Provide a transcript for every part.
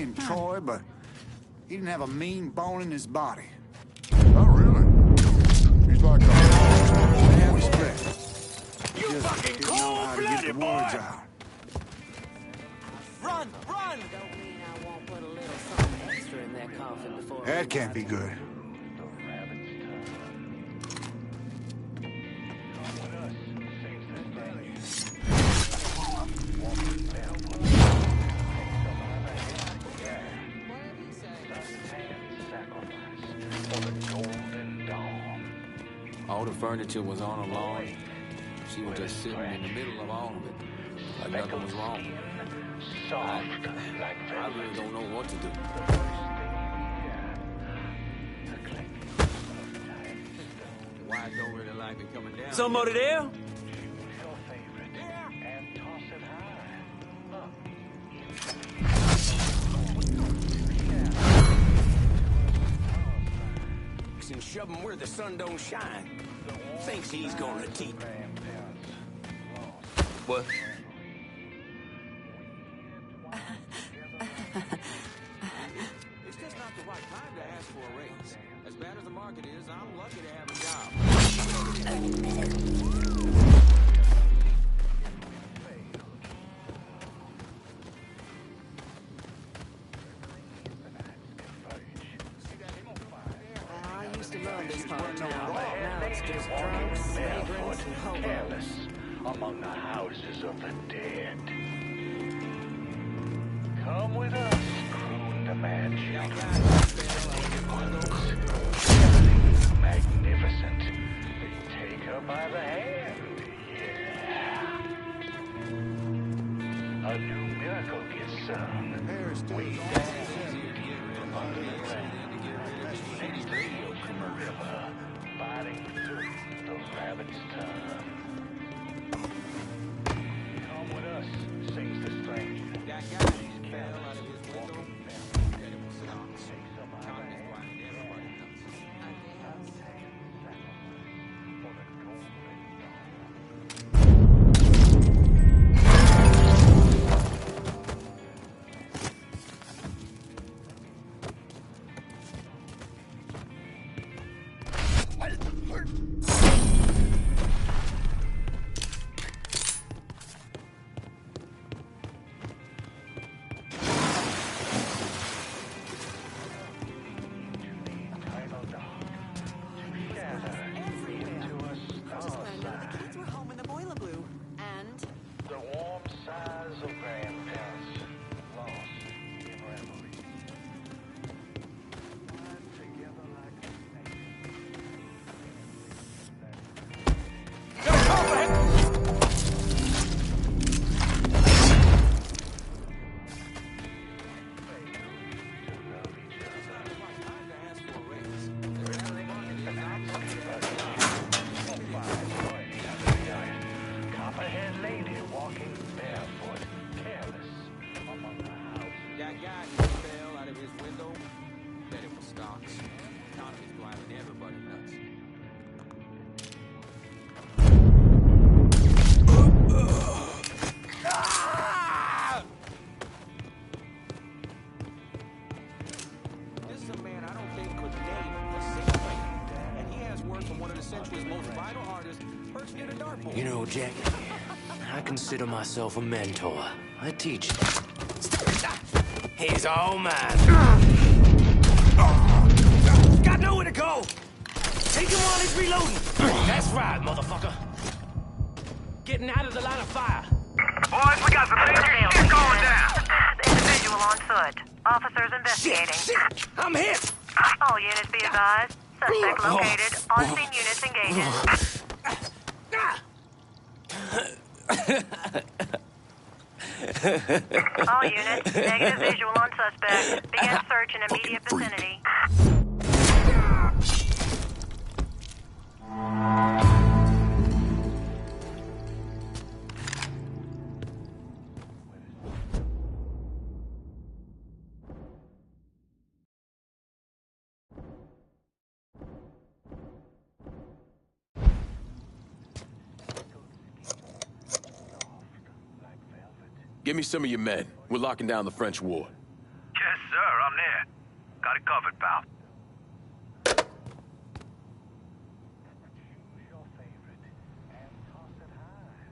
named Troy, but he didn't have a mean bone in his body. Oh, really? He's like a... Bad respect. You Just fucking didn't know how to get the cold-blooded words boy! out. Run! Run! Don't mean I won't put a little something extra in that coffin before. That can't be good. All the furniture was on a lawn. She was just sitting in the middle of all of it, like nothing was wrong. I really don't know what to do. The wife don't really like me coming down. Somebody there? And shove him where the sun don't shine. Thinks he's gonna teach. What? It's just not the right time to ask for a raise. As bad as the market is, I'm lucky to have a job. I used to love this part of town. Now it's just drunks, vagrants, and hobos. Among the houses of the dead. Come with us, croon the magic. Everything's magnificent. Take her by the hand, yeah. A new miracle gets sung. We dance from under the ground. Next radio river, fighting through the rabbit's tongue. Come with us, sings the stranger. That guy fell out of his window. And it was stocks. Tom is blind. Everybody knows. You know, Jack, I consider myself a mentor. I teach. He's all mine. Got nowhere to go. Take him while he's reloading. That's right, motherfucker. Getting out of the line of fire. Boys, we got some danger. It's going down. Individual on foot. Officers investigating. Shit. I'm hit. All units be advised. Suspect located. On-scene units engaging. All units, negative visual on suspect. Begin search in immediate vicinity. Give me some of your men. We're locking down the French ward. Just sir. I'm near. Got it covered, pal. Choose your favorite and toss it high.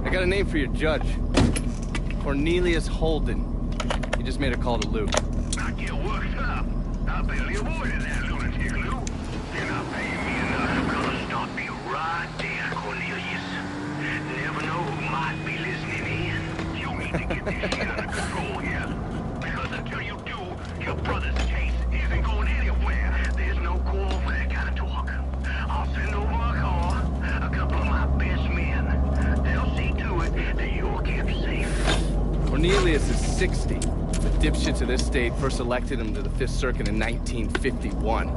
I got a name for your judge. Cornelius Holden. He just made a call to Lou. I get worked up. I barely avoided that lunatic, Lou. You're not paying me enough. I'm gonna stop you right there, Cornelius. Never know who might be listening in. You need to get this shit under control here. Because until you do, your brother's case isn't going anywhere. There's no call for that kind of talk. I'll send over a car, a couple of my best men. They'll see to it that you're kept safe. Cornelius is 60. The dipshits of this state first elected him to the 5th Circuit in 1951.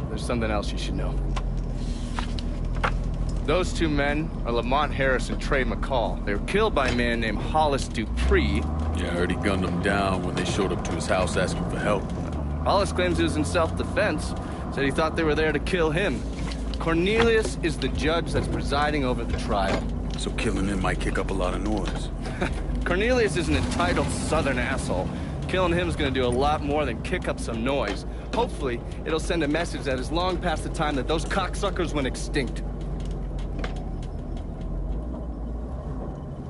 There's something else you should know. Those two men are Lamont Harris and Trey McCall. They were killed by a man named Hollis Dupree. Yeah, I heard he gunned them down when they showed up to his house asking for help. Hollis claims he was in self-defense. Said he thought they were there to kill him. Cornelius is the judge that's presiding over the trial. So killing him might kick up a lot of noise. Cornelius is an entitled southern asshole. Killing him is gonna do a lot more than kick up some noise. Hopefully, it'll send a message that is long past the time that those cocksuckers went extinct.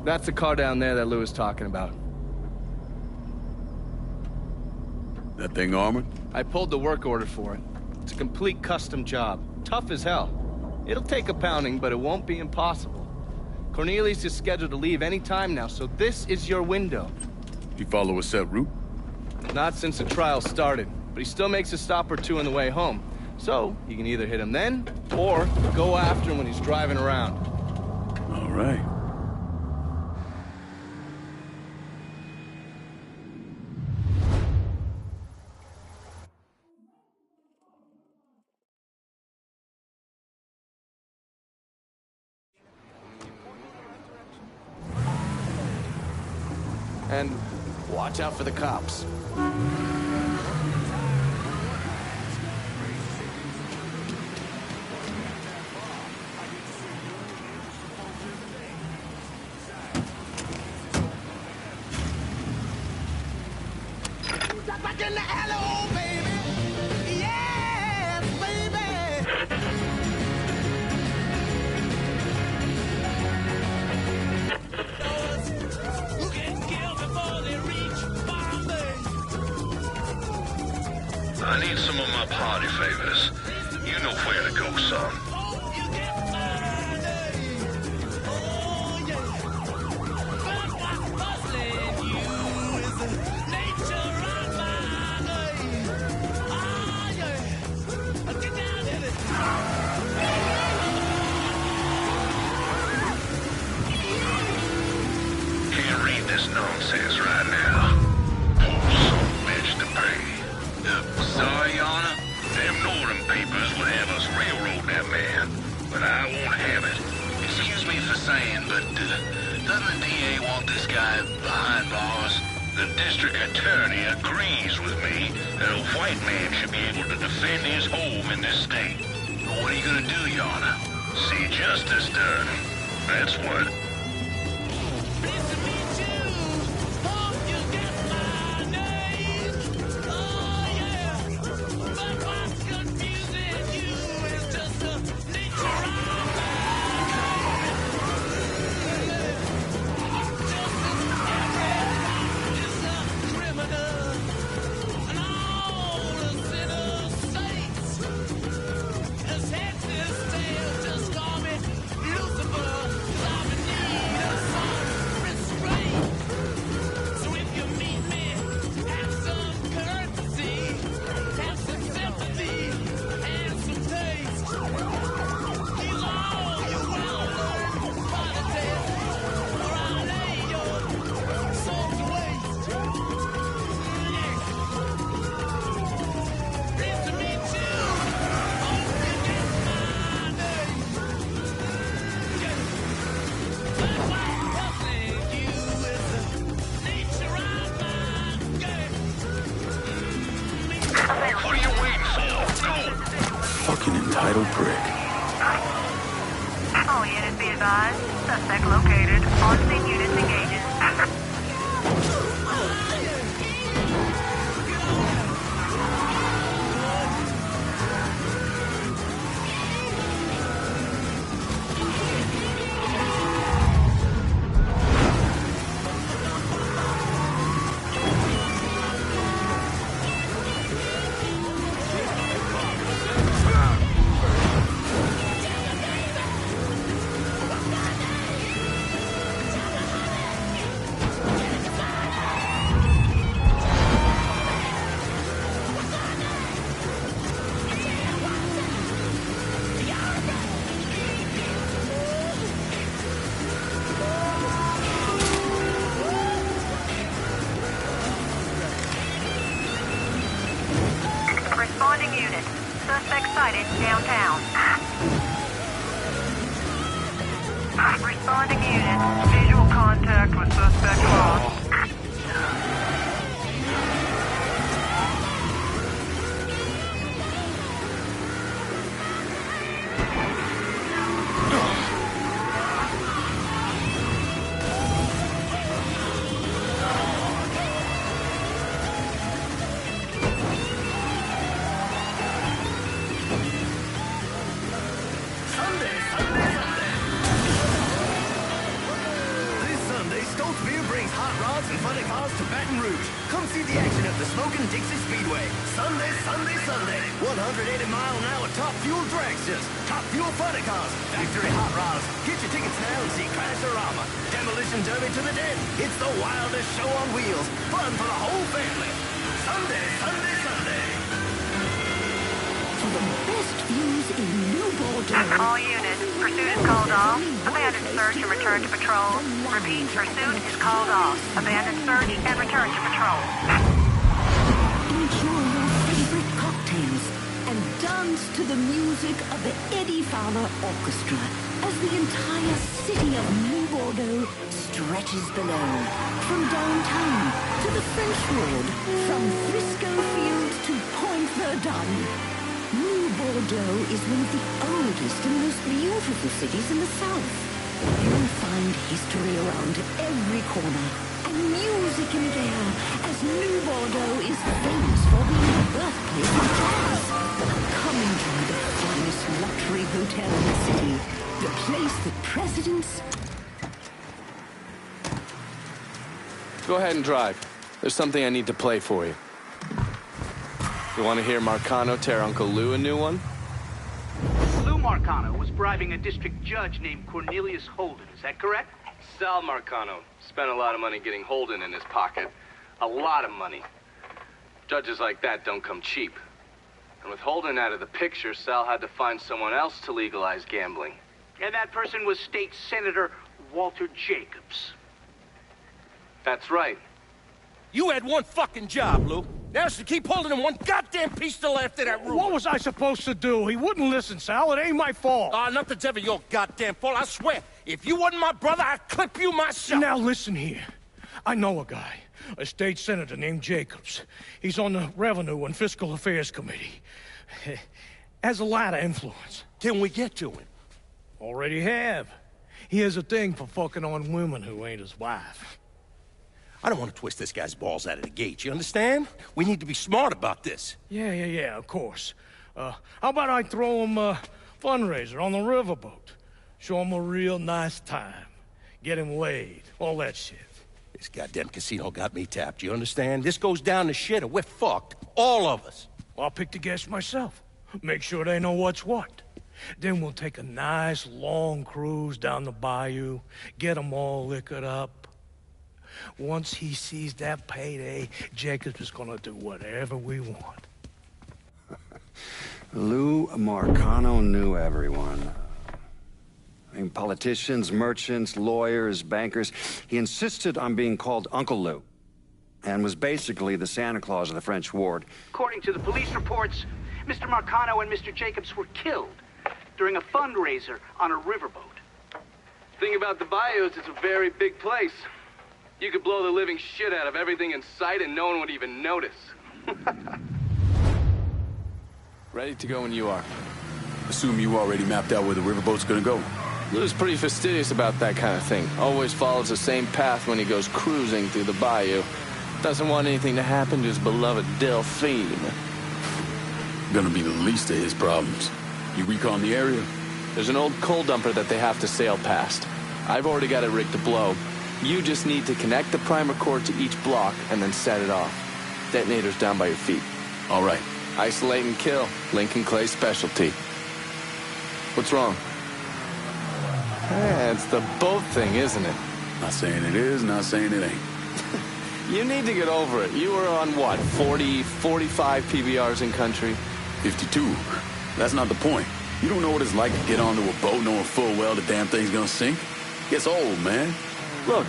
That's the car down there that Lou was talking about. That thing armored? I pulled the work order for it. It's a complete custom job. Tough as hell. It'll take a pounding, but it won't be impossible. Cornelius is scheduled to leave any time now, so this is your window. You follow a set route? Not since the trial started, but he still makes a stop or two on the way home. So, you can either hit him then, or go after him when he's driving around. All right. And watch out for the cops. Back in the alley, oh baby. Yes, baby. I need some of my party favors. You know where to go, son. Can't read this nonsense right now. Poor son bitch to pay. Sorry, Your Honor. Them Northern papers would have us railroad that man, but I won't have it. Excuse me for saying, but doesn't the DA want this guy behind bars? The district attorney agrees with me that a white man should be able to defend his home in this state. What are you gonna do, Your Honor? See justice done. That's what. Fucking entitled prick. All units be advised. Suspect located. On-scene units engaging. Responding unit. Suspect sighted downtown. Responding unit. Visual contact with suspect lost. And funny cars to Baton Rouge. Come see the action at the Smokin' Dixie Speedway. Sunday, Sunday, Sunday. 180-mile-an-hour top fuel dragsters, top fuel funny cars, factory hot rods. Get your tickets now and see Crash-O-Rama. Demolition Derby to the dead. It's the wildest show on wheels. Fun for the whole family. Sunday, Sunday, Sunday. For the best views in New Bordeaux. All units. Pursuit is called off. Abandon search and return to patrol. Repeat, pursuit is called off. Abandon search and return to patrol. Enjoy your favorite cocktails and dance to the music of the Eddie Fowler Orchestra as the entire city of New Bordeaux stretches below. From downtown to the French Ward, from Frisco Field to Point Verdun. New Bordeaux is one of the oldest and most beautiful cities in the south. You'll find history around every corner and music in the air, as New Bordeaux is famous for being the birthplace of jazz. Come enjoy the finest luxury hotel in the city, the place that presidents... Go ahead and drive. There's something I need to play for you. You want to hear Marcano tear Uncle Lou a new one? Lou Marcano was bribing a district judge named Cornelius Holden. Is that correct? Sal Marcano spent a lot of money getting Holden in his pocket. A lot of money. Judges like that don't come cheap. And with Holden out of the picture, Sal had to find someone else to legalize gambling. And that person was State Senator Walter Jacobs. That's right. You had one fucking job, Lou. That's to keep holding him one goddamn piece to left of that room. What was I supposed to do? He wouldn't listen, Sal. It ain't my fault. Nothing's ever your goddamn fault, I swear. If you wasn't my brother, I'd clip you myself. Now listen here. I know a guy. A state senator named Jacobs. He's on the Revenue and Fiscal Affairs Committee. Has a lot of influence. Can we get to him? Already have. He has a thing for fucking on women who ain't his wife. I don't want to twist this guy's balls out of the gate, you understand? We need to be smart about this. Yeah, of course. How about I throw him a fundraiser on the riverboat? Show him a real nice time. Get him laid. All that shit. This goddamn casino got me tapped, you understand? This goes down the shit or we're fucked. All of us. I'll pick the guests myself. Make sure they know what's what. Then we'll take a nice long cruise down the bayou. Get them all liquored up. Once he sees that payday, Jacobs is gonna do whatever we want. Lou Marcano knew everyone. I mean, politicians, merchants, lawyers, bankers. He insisted on being called Uncle Lou, and was basically the Santa Claus of the French ward. According to the police reports, Mr. Marcano and Mr. Jacobs were killed during a fundraiser on a riverboat. Thing about the bayous, it's a very big place. You could blow the living shit out of everything in sight and no one would even notice. Ready to go when you are. Assume you already mapped out where the riverboat's gonna go. Lou's pretty fastidious about that kind of thing. Always follows the same path when he goes cruising through the bayou. Doesn't want anything to happen to his beloved Delphine. Gonna be the least of his problems. You recon the area? There's an old coal dumper that they have to sail past. I've already got it rigged to blow. You just need to connect the primer cord to each block and then set it off. Detonator's down by your feet. All right. Isolate and kill. Lincoln Clay's specialty. What's wrong? It's the boat thing, isn't it? Not saying it is, not saying it ain't. You need to get over it. You were on what, 40, 45 PBRs in country? 52. That's not the point. You don't know what it's like to get onto a boat knowing full well the damn thing's gonna sink. Gets old, man. Look,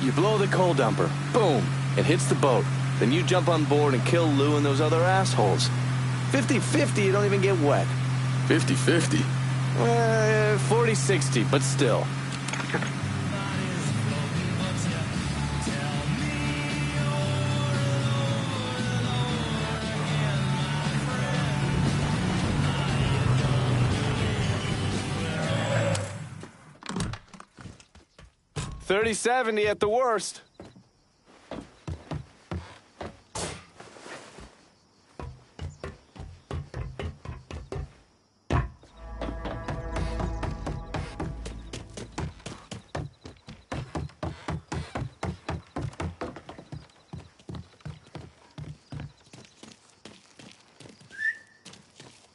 you blow the coal dumper. Boom. It hits the boat. Then you jump on board and kill Lou and those other assholes. 50-50, you don't even get wet. 50-50? 40-60, but still. $30-70 at the worst.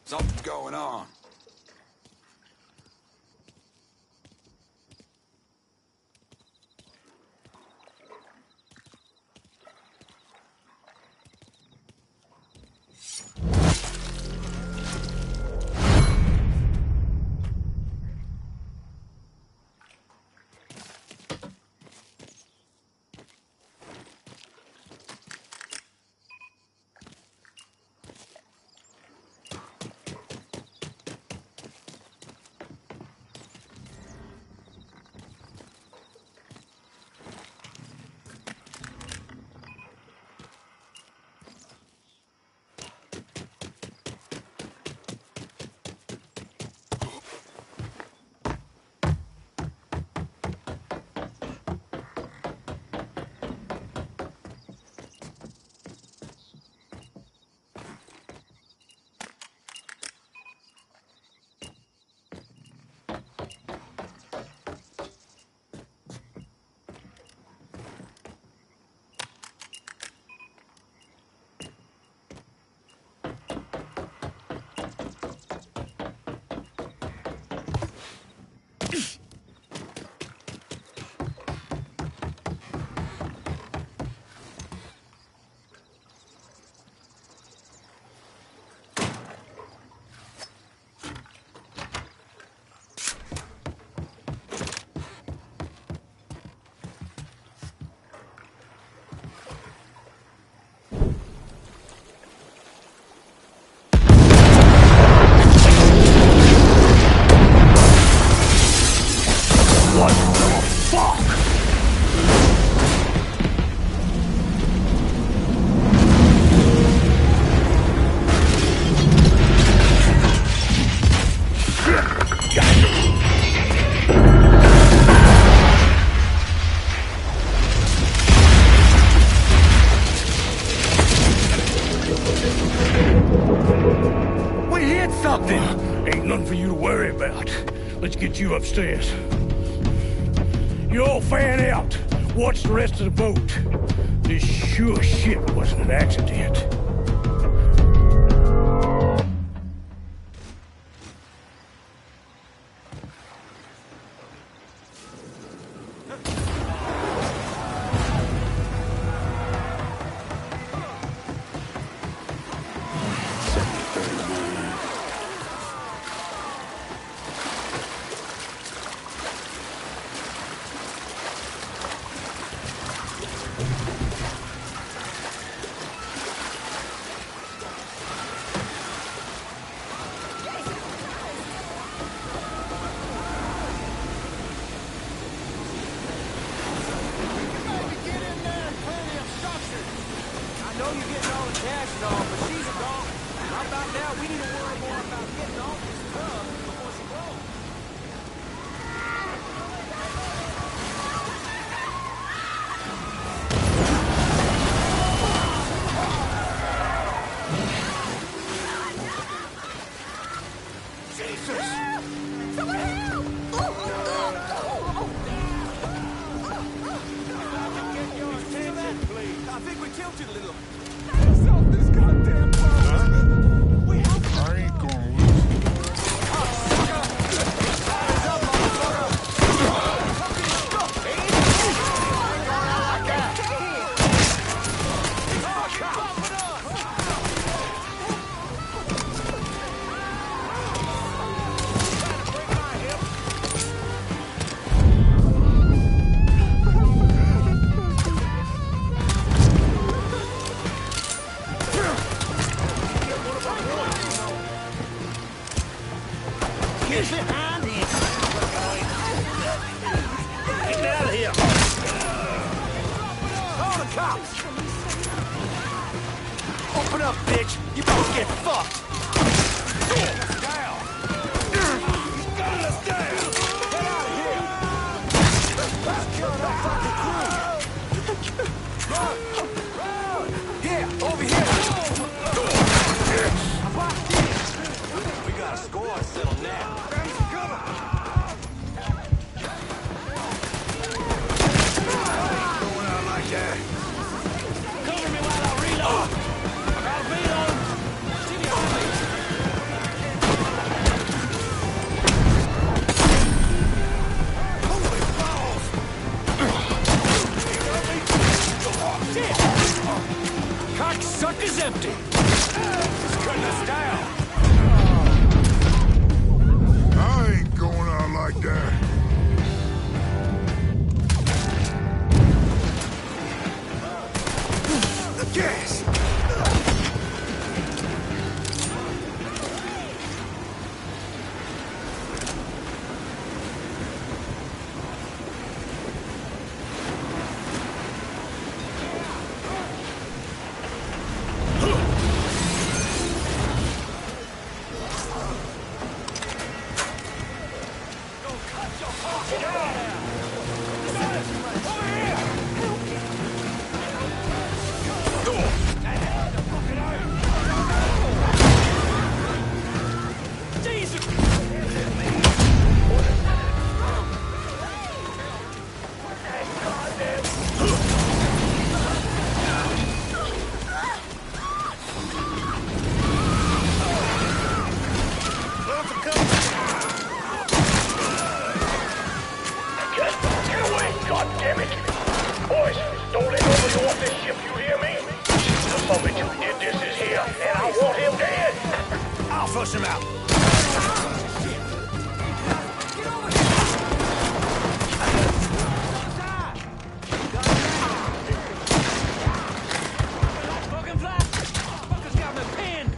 Something's going on. We hit something! Ain't nothing for you to worry about. Let's get you upstairs. You all fan out. Watch the rest of the boat. This sure shit wasn't an accident. I know you're getting all the cash and all, but she's a dog. How about now? We need to worry more about getting off this tub before she blows. Jesus! Someone help! Get your attention, please. I think we tilted a little. Stop this goddamn boat! We have to. I ain't gonna lose. Get behind him! Get out of here! Call the cops! Open up, bitch! You both get fucked! Down! Got us down! Get out of here! Let's kill that fucking crew! Yeah, over here! We got a score settled now. Going out like that. Cover me while I reload. I got a beat on him. See the holy balls! Shit! Cocksucker's empty. Just cutting us down. I ain't going out like that. Gas! Flush him out. Fucking fly! Fuckers got me pinned!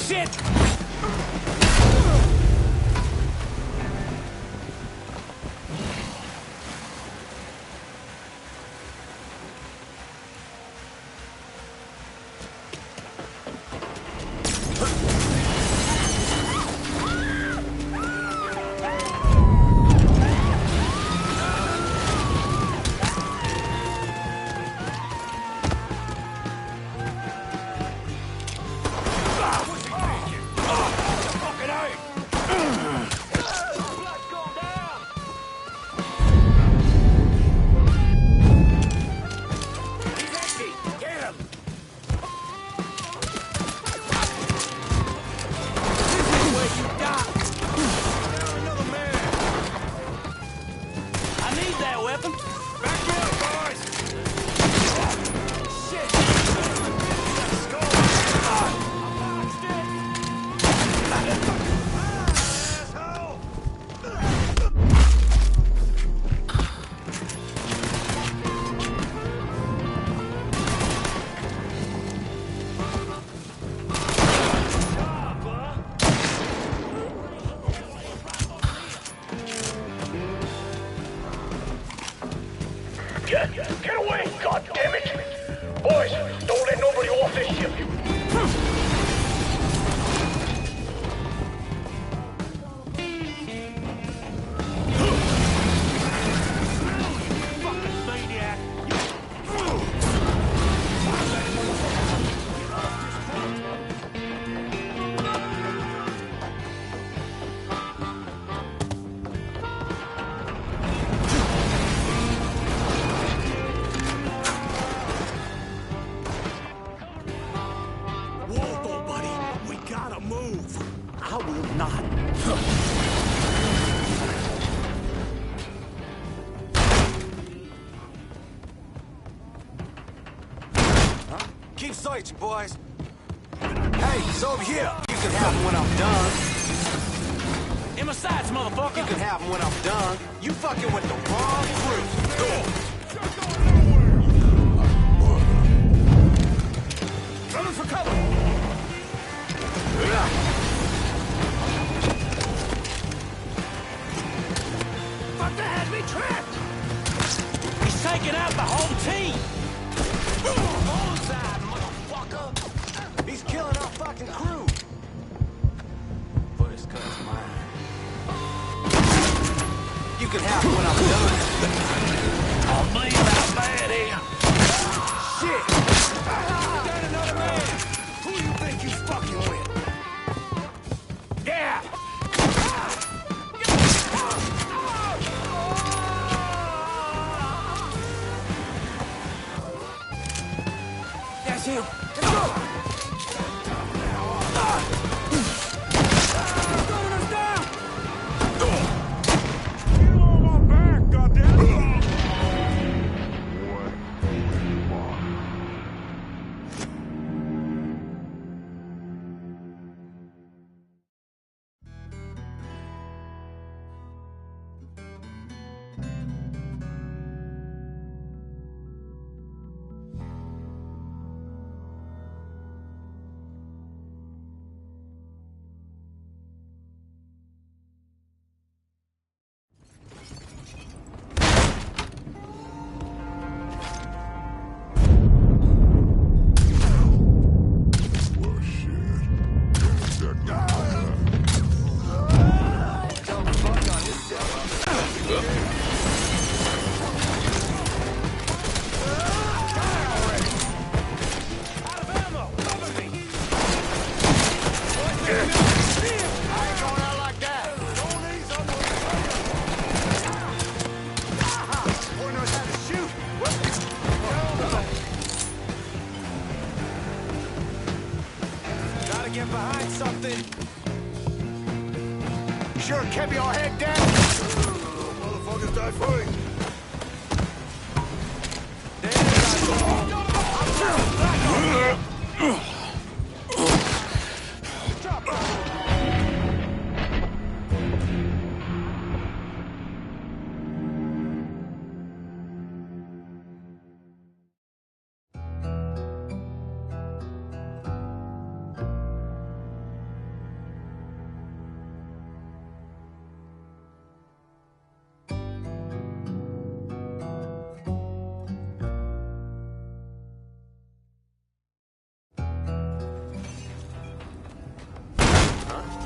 shit! Get away, goddammit! Boys, don't let nobody off this ship. Keep searching, boys. Hey, it's over here. You can have them when I'm done. In my sights, motherfucker! You can have them when I'm done. You fucking with the wrong crew. Running for cover! Fuck, they had me trapped! He's taking out the whole team! Bullseye, motherfucker! He's killing our fucking crew! First cut's mine. You can have it when I'm done. I'll bleed out bad here. Shit! Got another man! Who you think you fucking with? Yeah! That's him. Let's go! Get behind something. Sure kept your head down. Motherfuckers die fighting.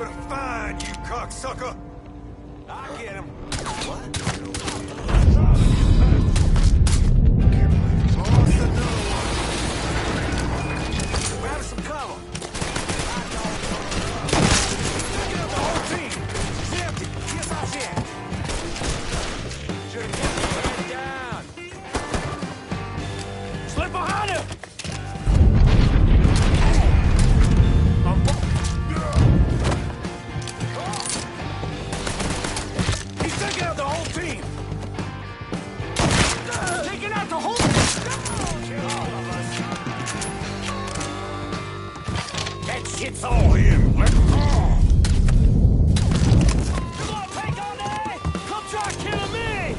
gonna find you, cocksucker! I get him. Grab some cover. Look at the whole team. It's empty. Here's our shit. Should've kept it down. Slip behind him. He's taking out the whole team. Taking out the whole team. That shit's all him. Come on, take on that! Come try killing me!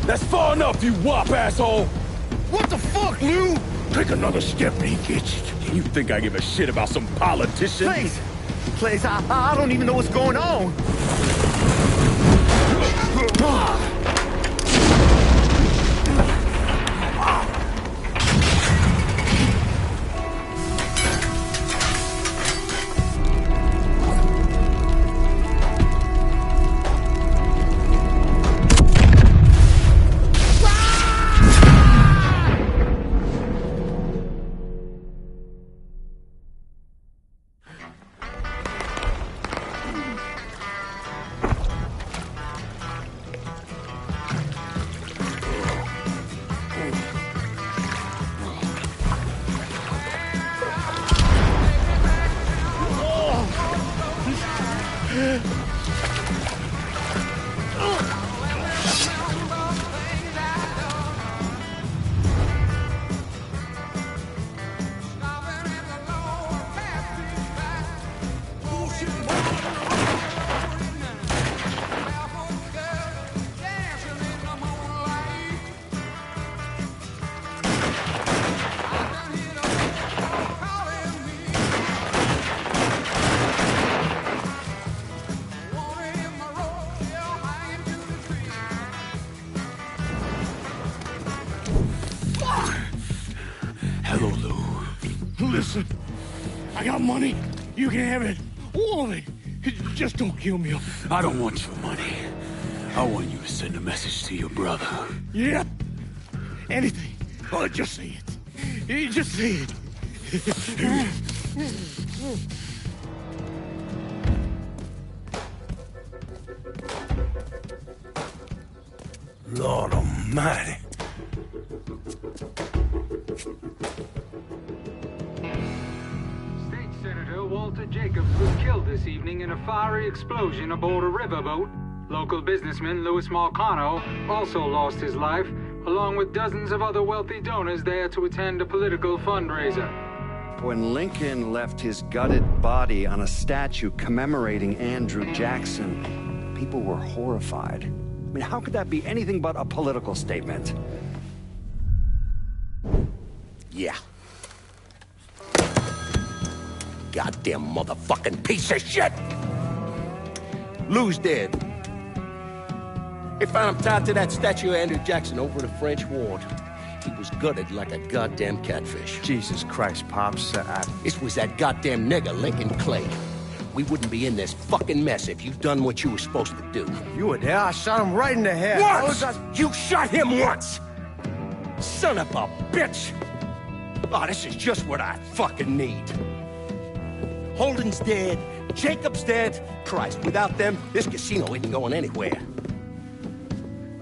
That's far enough, you wop asshole! What the fuck, Lou? Take another step and he gets it. You think I give a shit about some politician? Please, I don't even know what's going on. Hello, Lou. Listen, I got money. You can have it. All of it. Just don't kill me. I don't want your money. I want you to send a message to your brother. Yeah. Anything. Oh, just say it. Just say it. Lord Almighty. State Senator Walter Jacobs was killed this evening in a fiery explosion aboard a riverboat. Local businessman Louis Marcano also lost his life, along with dozens of other wealthy donors there to attend a political fundraiser. When Lincoln left his gutted body on a statue commemorating Andrew Jackson, people were horrified. I mean, how could that be anything but a political statement? Yeah. Goddamn motherfucking piece of shit! Lou's dead. They found him tied to that statue of Andrew Jackson over in the French Ward. He was gutted like a goddamn catfish. Jesus Christ, Pops. This was that goddamn nigger, Lincoln Clay. We wouldn't be in this fucking mess if you'd done what you were supposed to do. You were there. I shot him right in the head. Once! You shot him once! Son of a bitch! Oh, this is just what I fucking need. Holden's dead. Jacob's dead. Christ, without them, this casino isn't going anywhere.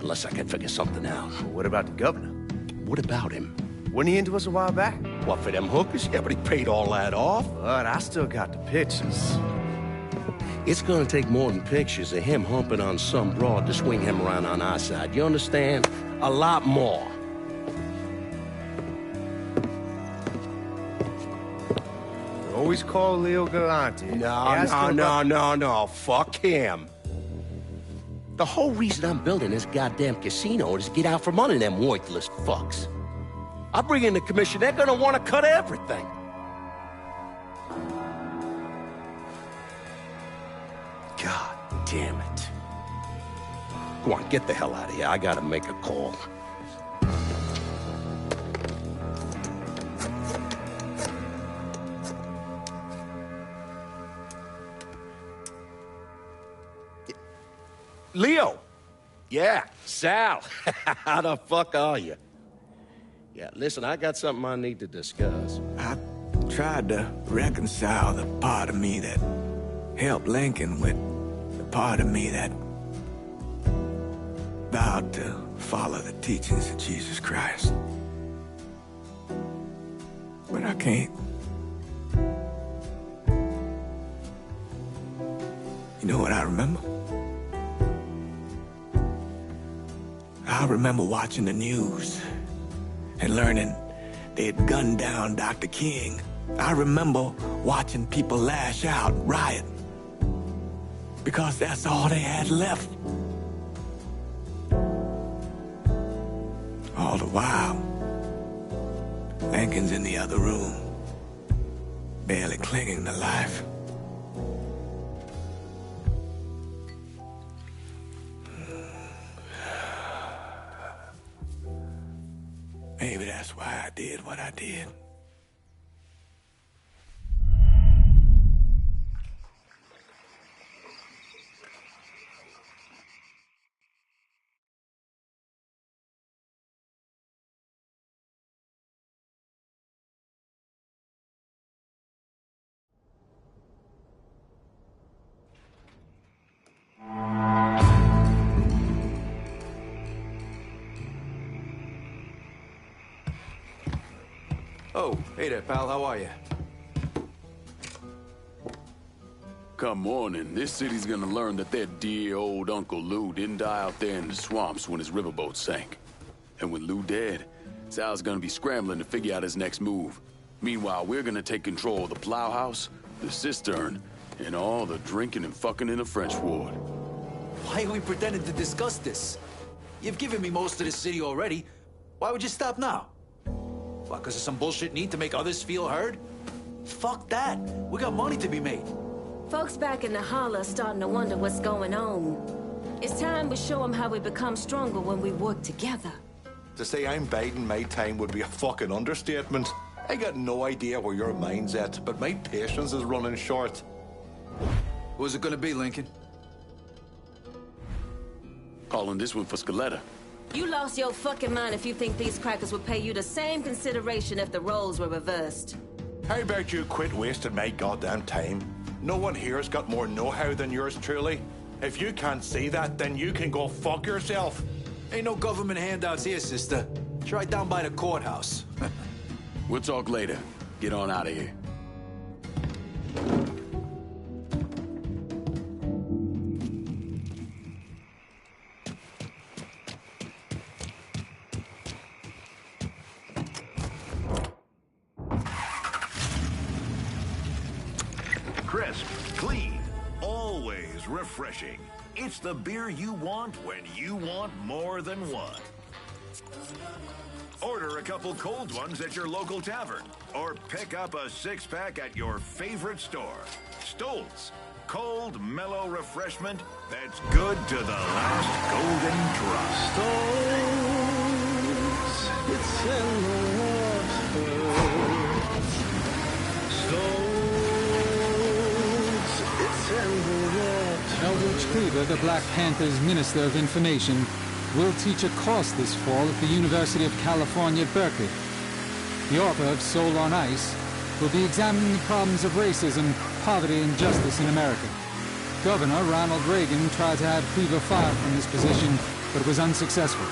Unless I can figure something out. What about the governor? What about him? Wasn't he into us a while back? What, for them hookers? Yeah, but he paid all that off. But I still got the pictures. It's gonna take more than pictures of him humping on some broad to swing him around on our side. You understand? A lot more. always call Leo Galante. No. Fuck him. The whole reason I'm building this goddamn casino is to get out from under them worthless fucks. I bring in the commission, they're gonna want to cut everything. God damn it. Go on, get the hell out of here. I gotta make a call. Leo! Yeah, Sal. How the fuck are you? Yeah, listen, I got something I need to discuss. I tried to reconcile the part of me that helped Lincoln with the part of me that vowed to follow the teachings of Jesus Christ. But I can't. You know what I remember? I remember watching the news and learning they had gunned down Dr. King. I remember watching people lash out, riot, because that's all they had left. All the while, Lincoln's in the other room, barely clinging to life. Maybe that's why I did what I did. Oh, hey there, pal. How are you? Come morning, this city's gonna learn that their dear old Uncle Lou didn't die out there in the swamps when his riverboat sank. And with Lou dead, Sal's gonna be scrambling to figure out his next move. Meanwhile, we're gonna take control of the plowhouse, the cistern, and all the drinking and fucking in the French ward. Why are we pretending to discuss this? You've given me most of the city already. Why would you stop now? What, because of some bullshit need to make others feel heard? Fuck that. We got money to be made. Folks back in the holler are starting to wonder what's going on. It's time we show them how we become stronger when we work together. To say I'm biding my time would be a fucking understatement. I got no idea where your mind's at, but my patience is running short. Who's it gonna be, Lincoln? Calling this one for Scaletta. You lost your fucking mind if you think these crackers would pay you the same consideration if the roles were reversed. How about you quit wasting my goddamn time? No one here's got more know-how than yours truly. If you can't see that, then you can go fuck yourself. Ain't no government handouts here, sister. It's right down by the courthouse. We'll talk later. Get on out of here. Crisp, clean, always refreshing. It's the beer you want when you want more than one. Order a couple cold ones at your local tavern, or pick up a six-pack at your favorite store. Stoltz, cold, mellow refreshment that's good to the last golden drop. Stoltz, it's in the water. Stoltz, it's in the water. Eldridge Cleaver, the Black Panther's Minister of Information, will teach a course this fall at the University of California, Berkeley. The author of Soul on Ice will be examining the problems of racism, poverty, and justice in America. Governor Ronald Reagan tried to have Cleaver fired from this position, but was unsuccessful.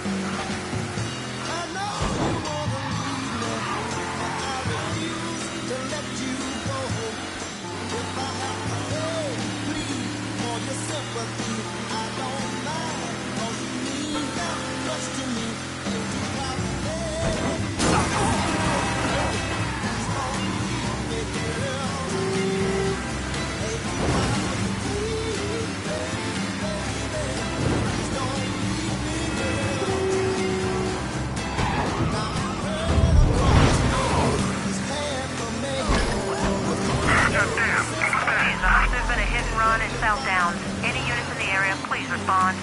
hit and run in South Downs. Any units in the area, please respond.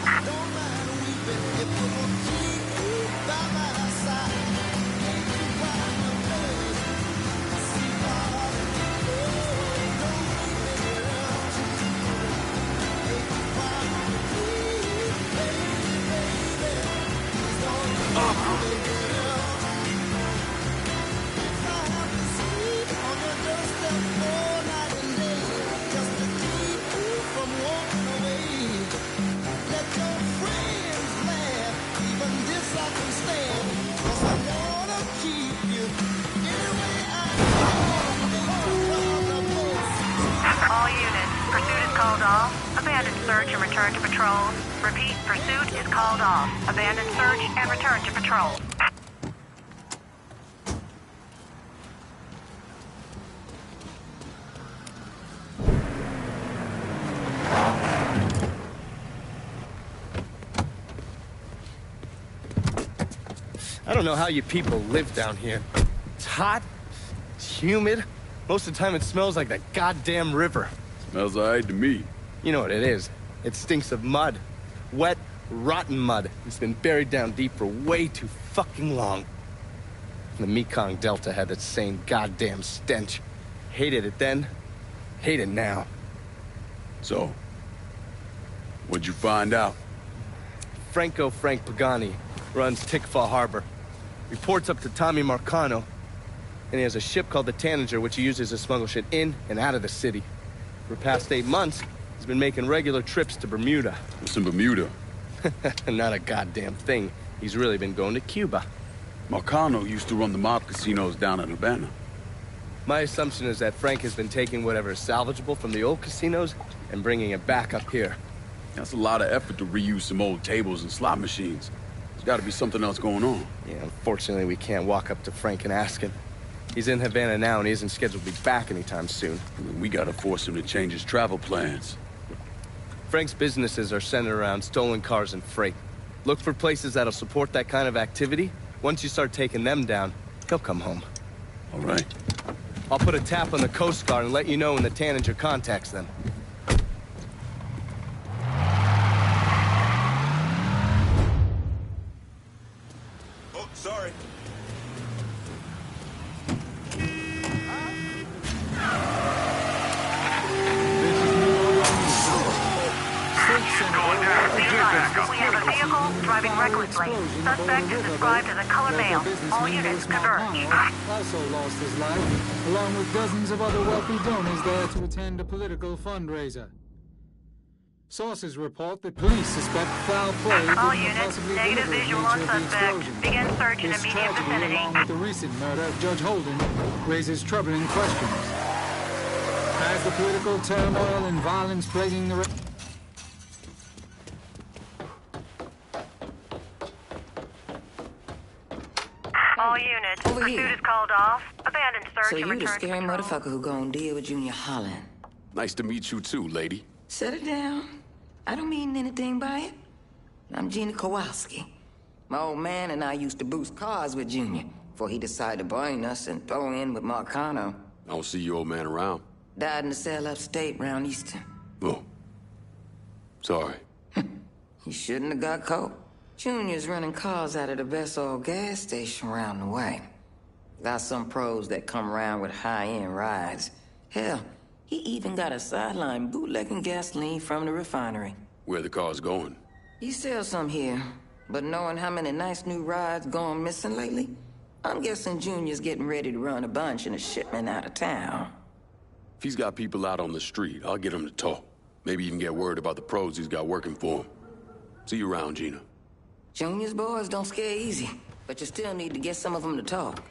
All units, pursuit is called off. Abandon search and return to patrol. Repeat, pursuit is called off. Abandon search and return to patrol. I don't know how you people live down here. It's hot, it's humid. Most of the time it smells like that goddamn river. Smells alright to me. You know what it is. It stinks of mud. Wet, rotten mud. It's been buried down deep for way too fucking long. The Mekong Delta had that same goddamn stench. Hated it then, hate it now. So, what'd you find out? Frank Pagani runs Tikfa Harbor. Reports up to Tommy Marcano, and he has a ship called the Tanager, which he uses to smuggle shit in and out of the city. For the past 8 months, he's been making regular trips to Bermuda. What's in Bermuda? Not a goddamn thing. He's really been going to Cuba. Marcano used to run the mob casinos down in Havana. My assumption is that Frank has been taking whatever is salvageable from the old casinos and bringing it back up here. That's a lot of effort to reuse some old tables and slot machines. There's got to be something else going on. Yeah, unfortunately, we can't walk up to Frank and ask him. He's in Havana now, and he isn't scheduled to be back anytime soon. We gotta force him to change his travel plans. Frank's businesses are centered around stolen cars and freight. Look for places that'll support that kind of activity. Once you start taking them down, he'll come home. All right. I'll put a tap on the Coast Guard and let you know when the Tanager contacts them. Oh, sorry. We have a vehicle driving recklessly. Suspect is described as a colored male. All units converge. Also lost his life, along with dozens of other wealthy donors there to attend a political fundraiser. Sources report that police suspect foul play. All units, negative visual on suspect. Begin search in immediate vicinity. Along with the recent murder of Judge Holden, raises troubling questions. As the political turmoil and violence plaguing the All units, Over pursuit here. is called off. Abandon search So and you the return to scary patrol. motherfucker who gonna deal with Junior Holland. Nice to meet you too, lady. Set it down. I don't mean anything by it. I'm Gina Kowalski. My old man and I used to boost cars with Junior before he decided to burn us and throw in with Marcano. I don't see your old man around. Died in the cell upstate round Easton. Oh. Sorry. He shouldn't have got caught. Junior's running cars out of the best old gas station around the way. Got some pros that come around with high-end rides. Hell, he even got a sideline bootlegging gasoline from the refinery. Where the car's going? He sells some here, but knowing how many nice new rides gone missing lately, I'm guessing Junior's getting ready to run a bunch in a shipment out of town. If he's got people out on the street, I'll get him to talk. Maybe even get word about the pros he's got working for him. See you around, Gina. Junior's boys don't scare easy, but you still need to get some of them to talk.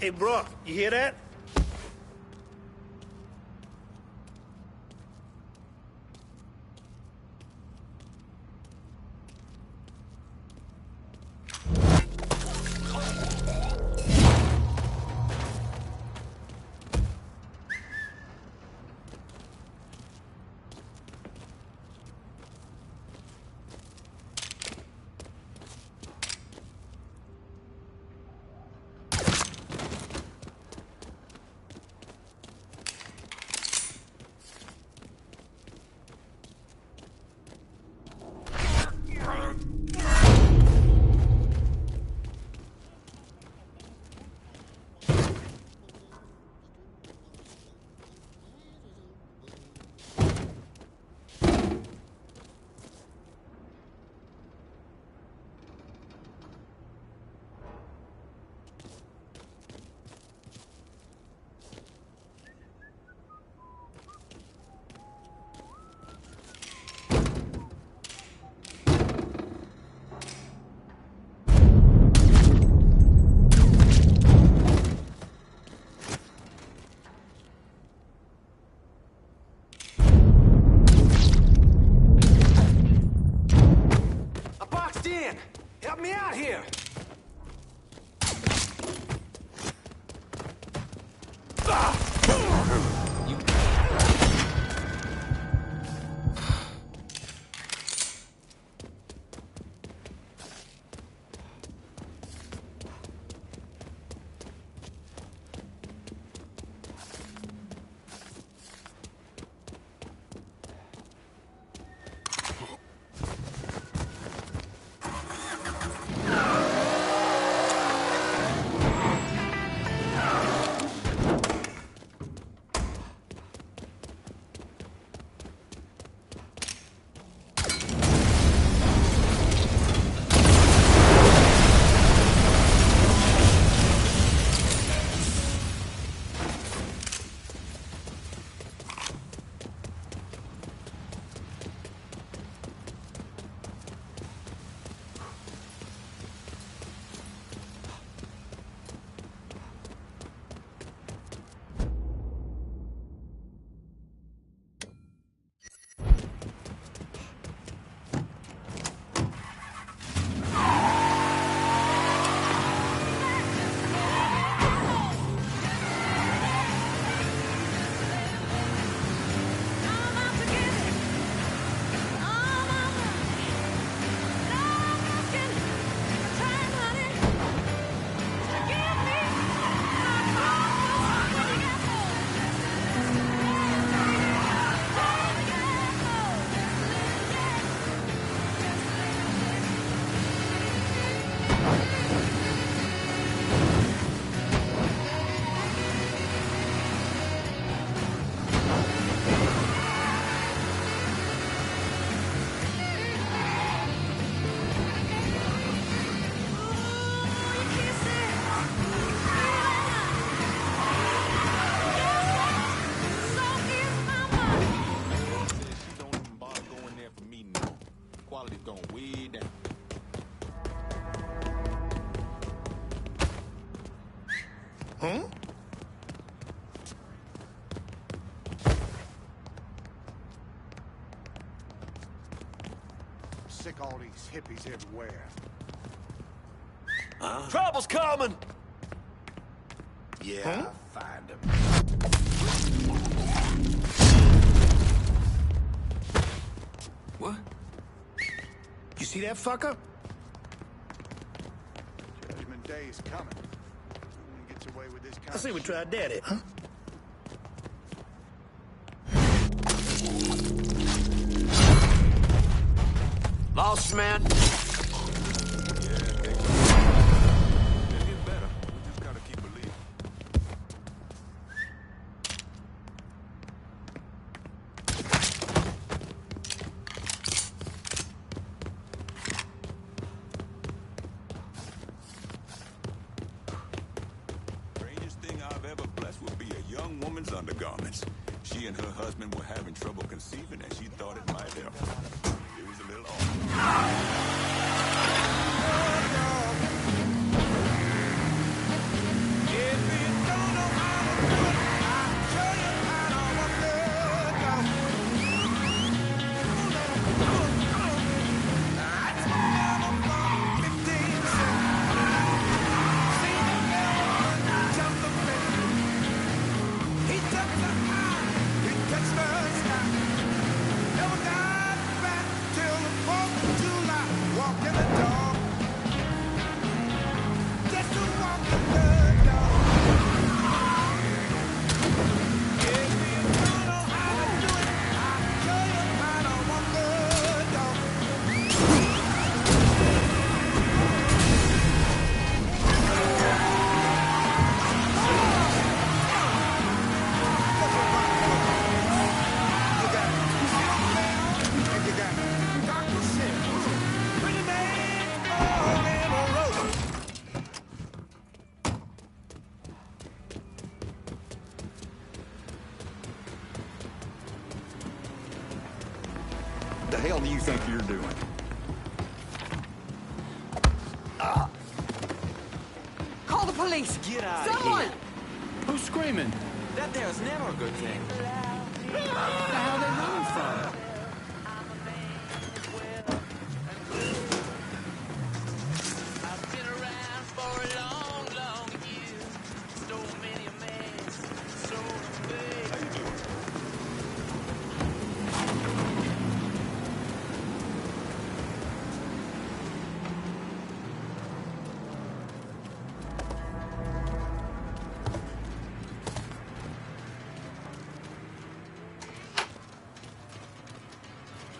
Hey, Brock, you hear that? Help me out here! Huh? Sick of all these hippies everywhere. Trouble's coming! Yeah, Huh? I'll find them. What? You see that fucker? Judgment Day is coming. No one gets away with this kind I say we try daddy. Huh? Lost man. Woman's undergarments. She and her husband were having trouble conceiving, and she thought it might help. It was a little off. hell do you think you're doing? Call the police! Get out Someone! of here! Who's screaming? That there's never a good thing. Where the hell are they running from?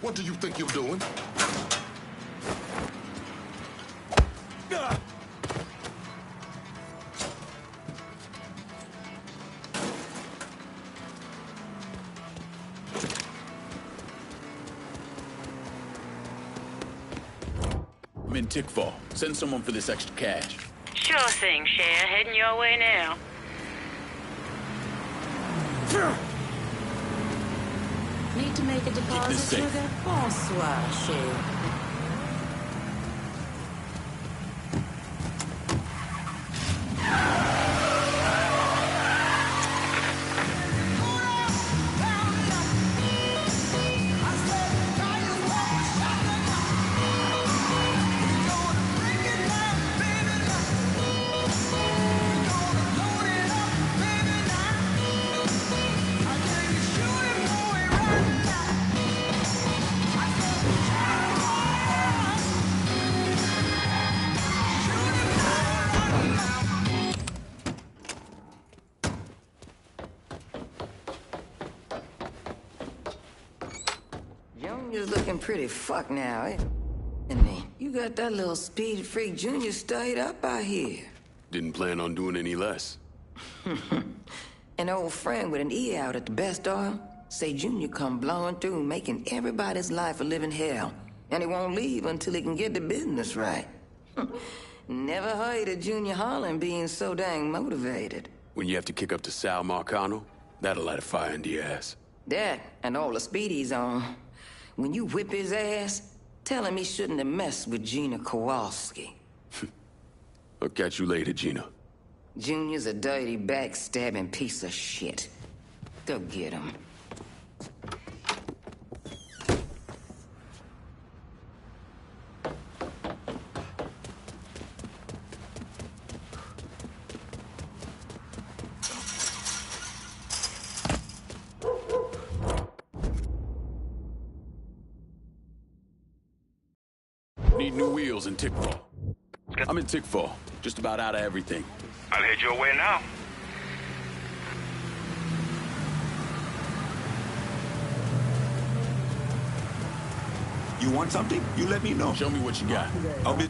What do you think you're doing? I'm in Tickfall. Send someone for this extra cash. Sure thing, Cher. Heading your way now. Need to make a deposit, safe. sugar? Bonsoir, Cher. Junior's looking pretty fucked now, isn't he? You got that little speed freak Junior stayed up out here. Didn't plan on doing any less. An old friend with an E out at the best oil say Junior come blowing through, making everybody's life a living hell. And he won't leave until he can get the business right. Never heard of Junior Holland being so dang motivated. When you have to kick up to Sal Marcano, that'll light a fire into your ass. That and all the speed he's on. When you whip his ass, tell him he shouldn't have messed with Gina Kowalski. I'll catch you later, Gina. Junior's a dirty, backstabbing piece of shit. Go get him. Need new wheels in Tickfall. I'm in Tickfall, just about out of everything. I'll head your way now. You want something? You let me know. Show me what you got. I'll be...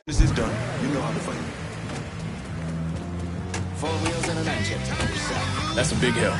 This is done. You know how to fight. 4 wheels and an engine. That's a big help.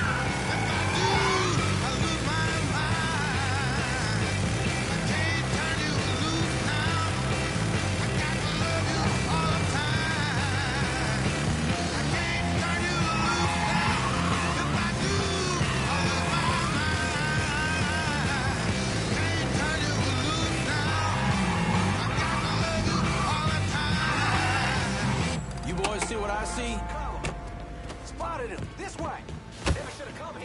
You boys see what I see? Spotted him! This way! Never should have come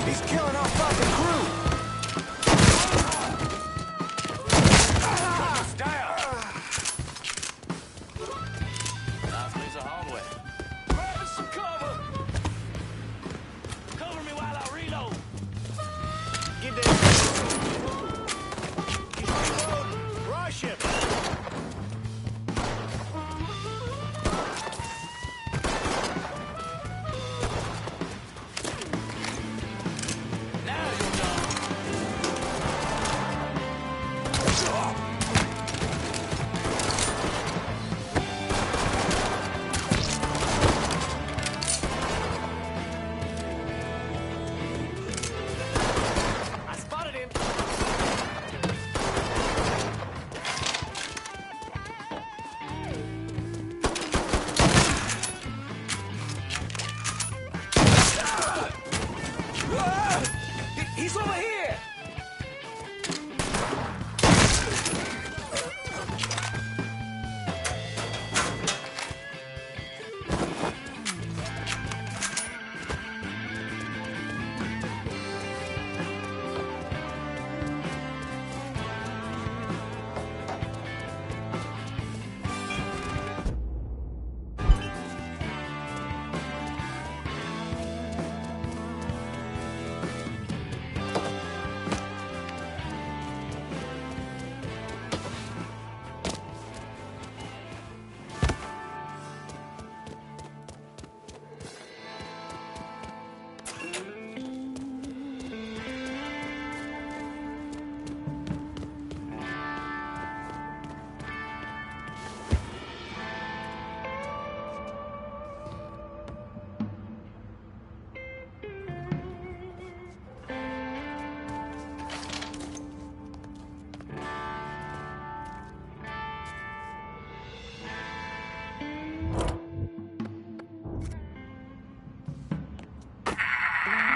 He's killing our fucking crew! Nice piece of hardware. Grabbing some cover! Cover me while I reload! Get that! Rush him! He's over here!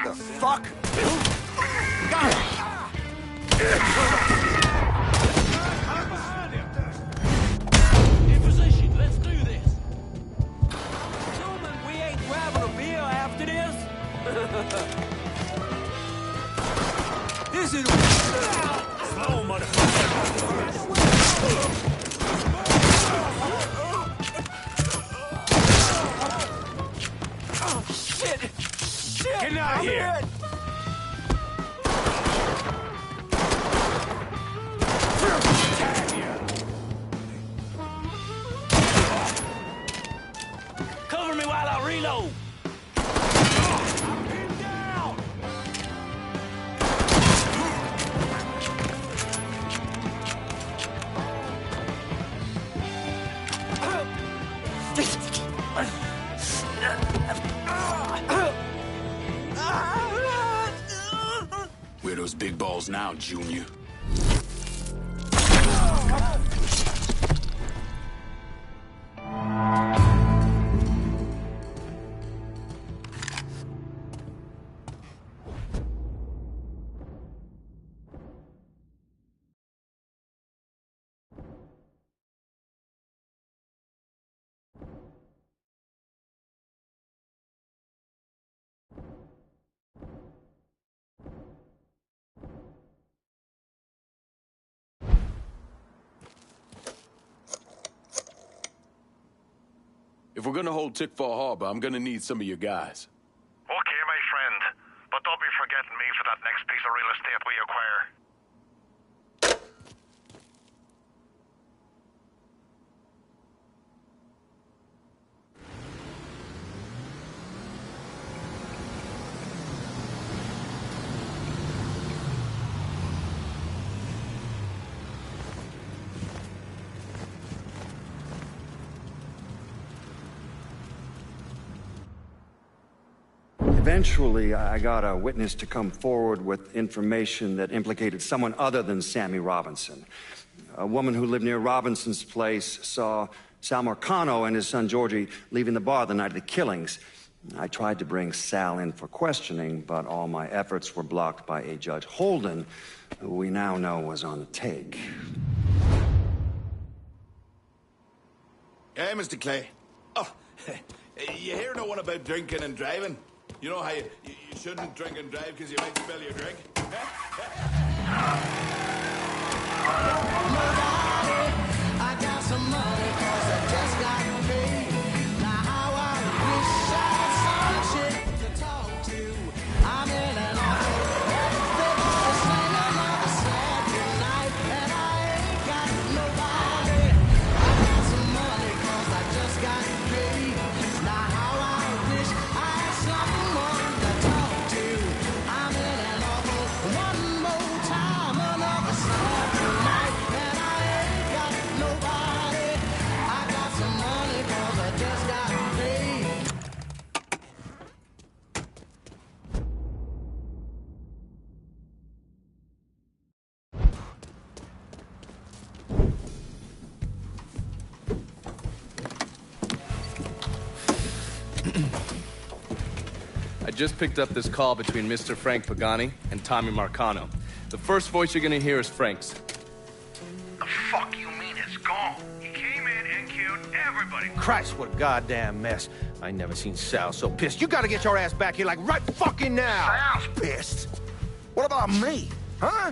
The fuck? In position, let's do this! Assuming we ain't grabbing a beer after this? This is... Slow, motherfucker! Oh, shit! Shit! Get out of here! Cover me while I reload! Where those big balls now, Junior? If we're gonna hold Tickfall Harbor, I'm gonna need some of your guys. Okay, my friend. But don't be forgetting me for that next piece of real estate we acquire. Eventually, I got a witness to come forward with information that implicated someone other than Sammy Robinson. A woman who lived near Robinson's place saw Sal Marcano and his son Georgie leaving the bar the night of the killings. I tried to bring Sal in for questioning, but all my efforts were blocked by a Judge Holden, who we now know was on the take. Hey, Mr. Clay. Oh, you hear no one about drinking and driving? You know how you shouldn't drink and drive because you might spill your drink? I got some money 'cause I just got paid. Now how I wish I had some chick to talk to. I'm in an awful everybody sing another sad night, and I ain't got nobody. I got some money 'cause I just got paid. Now how I wish I had someone to talk to. I'm in an awful one more time, another sad night, and I ain't got nobody. I got some money 'cause I just got paid. I just picked up this call between Mr. Frank Pagani and Tommy Marcano. The first voice you're gonna hear is Frank's. The fuck you mean it's gone? He came in and killed everybody. Christ, what a goddamn mess. I ain't never seen Sal so pissed. You gotta get your ass back here like right fucking now. Sal's pissed? What about me? Huh?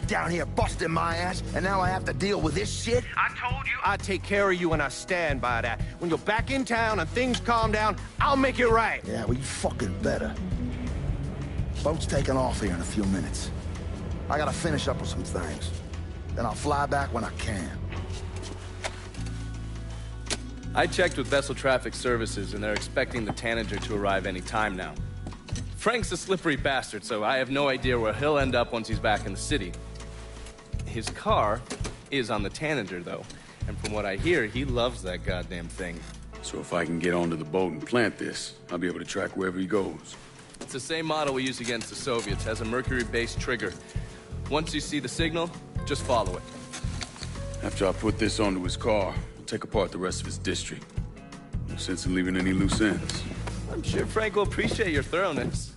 Down here busting my ass, and now I have to deal with this shit? I told you I'd take care of you, and I stand by that. When you're back in town and things calm down, I'll make it right. Yeah, well, you fucking better. Boat's taking off here in a few minutes. I gotta finish up with some things. Then I'll fly back when I can. I checked with Vessel Traffic Services, and they're expecting the Tanager to arrive any time now. Frank's a slippery bastard, so I have no idea where he'll end up once he's back in the city. His car is on the Tanager, though, and from what I hear, he loves that goddamn thing. So if I can get onto the boat and plant this, I'll be able to track wherever he goes. It's the same model we use against the Soviets, has a mercury-based trigger. Once you see the signal, just follow it. After I put this onto his car, I'll take apart the rest of his district. No sense in leaving any loose ends. I'm sure Frank will appreciate your thoroughness.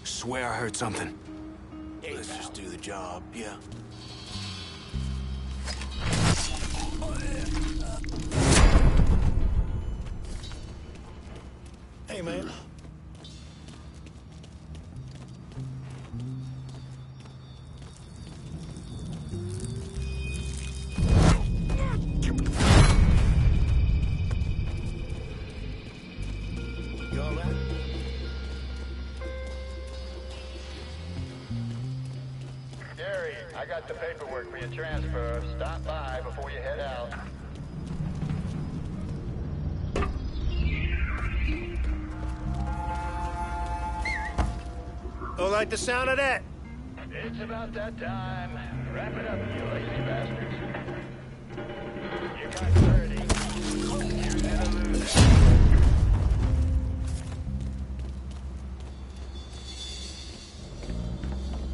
Swear I heard something. Let's just do the job, yeah. Hey, man. You all right? Gary, I got the paperwork for your transfer. Stop by before you head out. Oh, like the sound of that? It's about that time. Wrap it up, you lazy bastards. You got 30. You're gonna lose.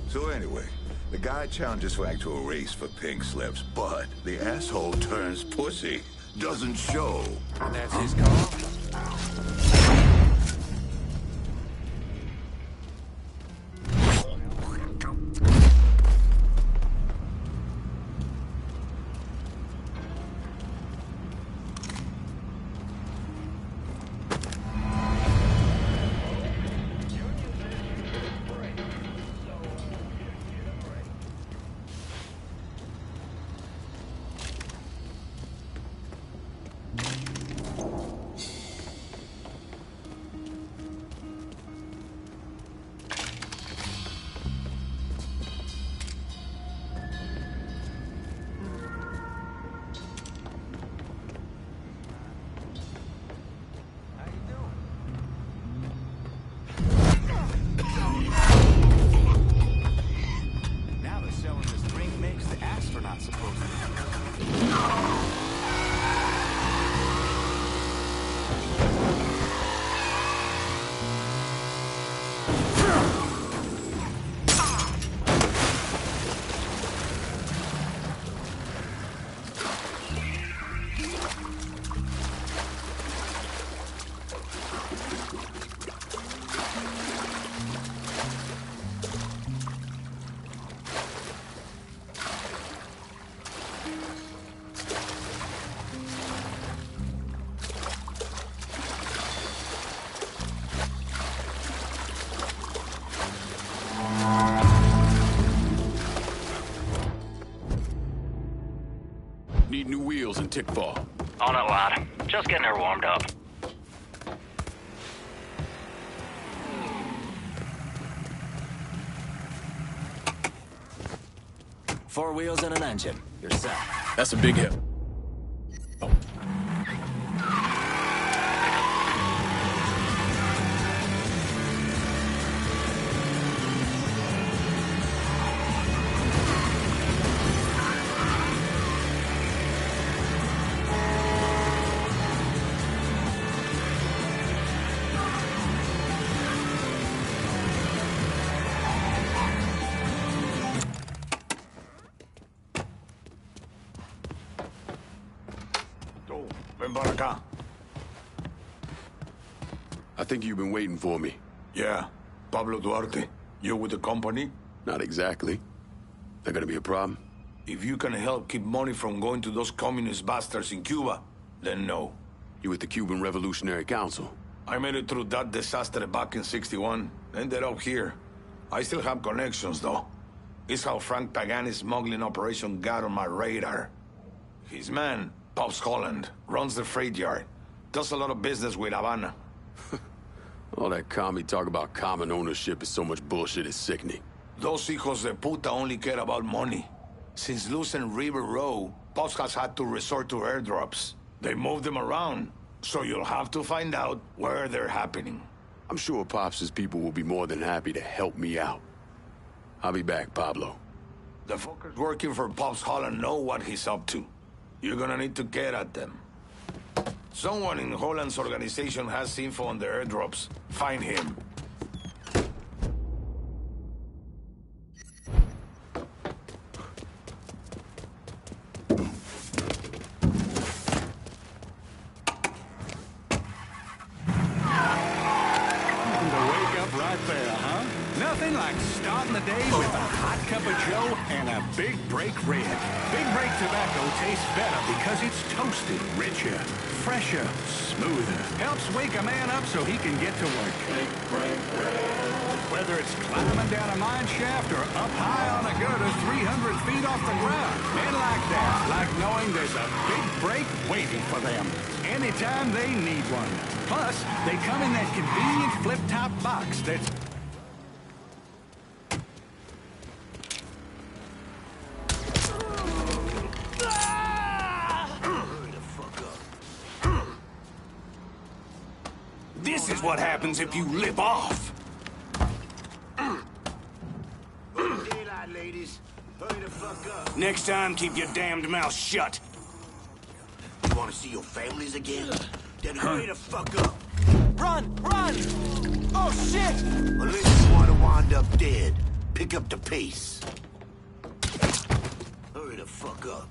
So anyway, the guy challenges Frank to a race for pink slips, but the asshole turns pussy. Doesn't show. And that's his call? makes the astronaut supposed to? Need new wheels and tick fall. On it, lad. Just getting her warmed up. Four wheels and an engine. You're set. That's a big hit. Ven para acá. I think you've been waiting for me. Yeah. Pablo Duarte. You with the company? Not exactly. That gonna be a problem? If you can help keep money from going to those communist bastards in Cuba, then no. You with the Cuban Revolutionary Council? I made it through that disaster back in '61. Ended up here. I still have connections, though. It's how Frank Pagani's smuggling operation got on my radar. His man, Pops Holland, runs the freight yard. Does a lot of business with Havana. All that commie talk about common ownership is so much bullshit, it's sickening. Those hijos de puta only care about money. Since losing River Row, Pops has had to resort to airdrops. They move them around, so you'll have to find out where they're happening. I'm sure Pops' people will be more than happy to help me out. I'll be back, Pablo. The fuckers working for Pops Holland know what he's up to. You're gonna need to get at them. Someone in Holland's organization has info on the airdrops. Find him. Nothing like starting the day with a hot cup of joe and a Big Break Red. Big Break tobacco tastes better because it's toasted, richer, fresher, smoother. Helps wake a man up so he can get to work. Big Break Red. Whether it's climbing down a mine shaft or up high on a girder 300 feet off the ground, men like that like knowing there's a big break waiting for them anytime they need one. Plus, they come in that convenient flip-top box that's This is what happens if you lip off. Daylight, ladies. Hurry the fuck up. Next time, keep your damned mouth shut. You want to see your families again? Then hurry the fuck up. Run! Run! Oh, shit! Unless you want to wind up dead, pick up the pace. Hurry the fuck up.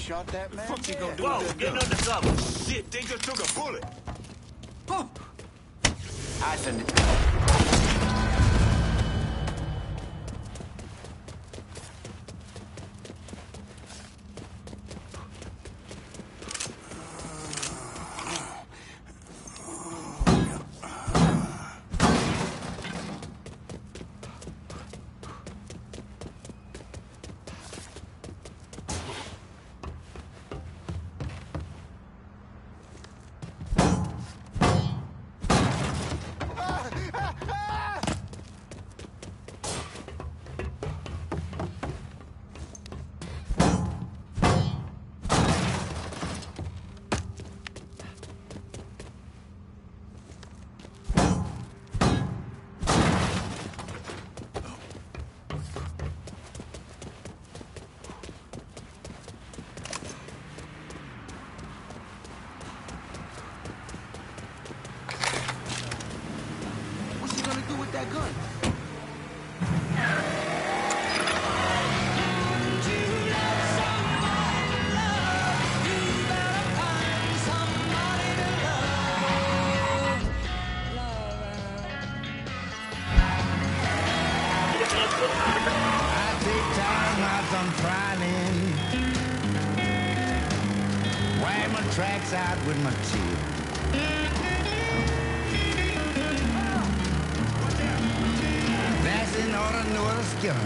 Shot that man? What you gonna do? Whoa, getting under cover. Shit, they just took a bullet. Huh. I send it. gonna do with that gun? I take time while I'm trying. Wipe my tracks out with my teeth. That's in order to know the skin.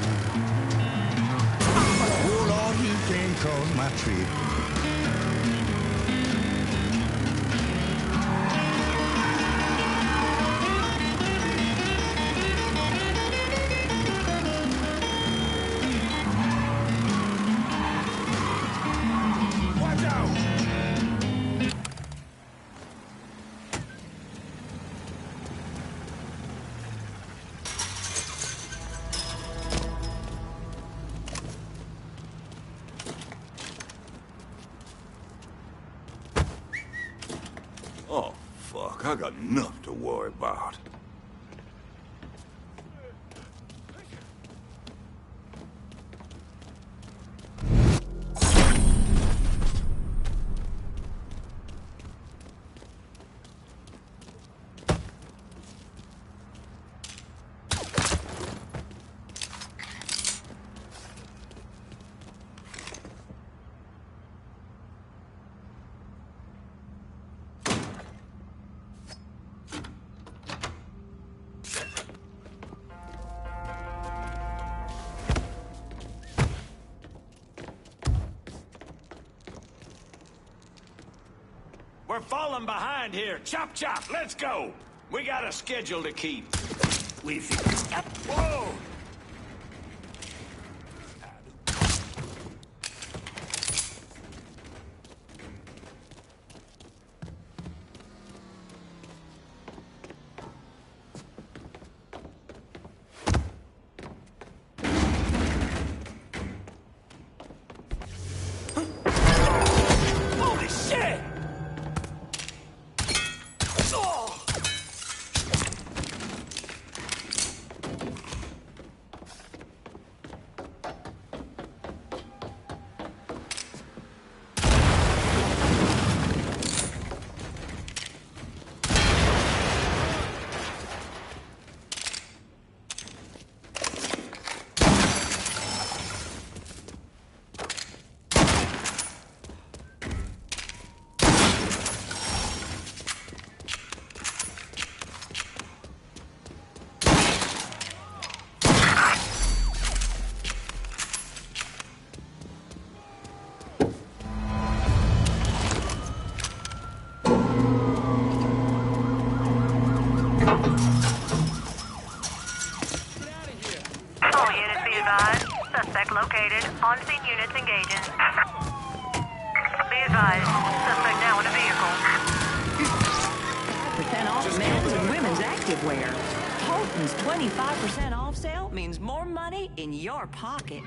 Oh Lord, he came cause my trip. Watch out! Oh, fuck. I got enough to worry about. We're falling behind here. Chop, chop, let's go. We got a schedule to keep. Whoa! Holy shit! Oh! All units be advised. Suspect located. On-scene units engaging. Be advised. Suspect now in a vehicle. 5% off men's and women's activewear. Holton's 25% off sale means more money in your pocket.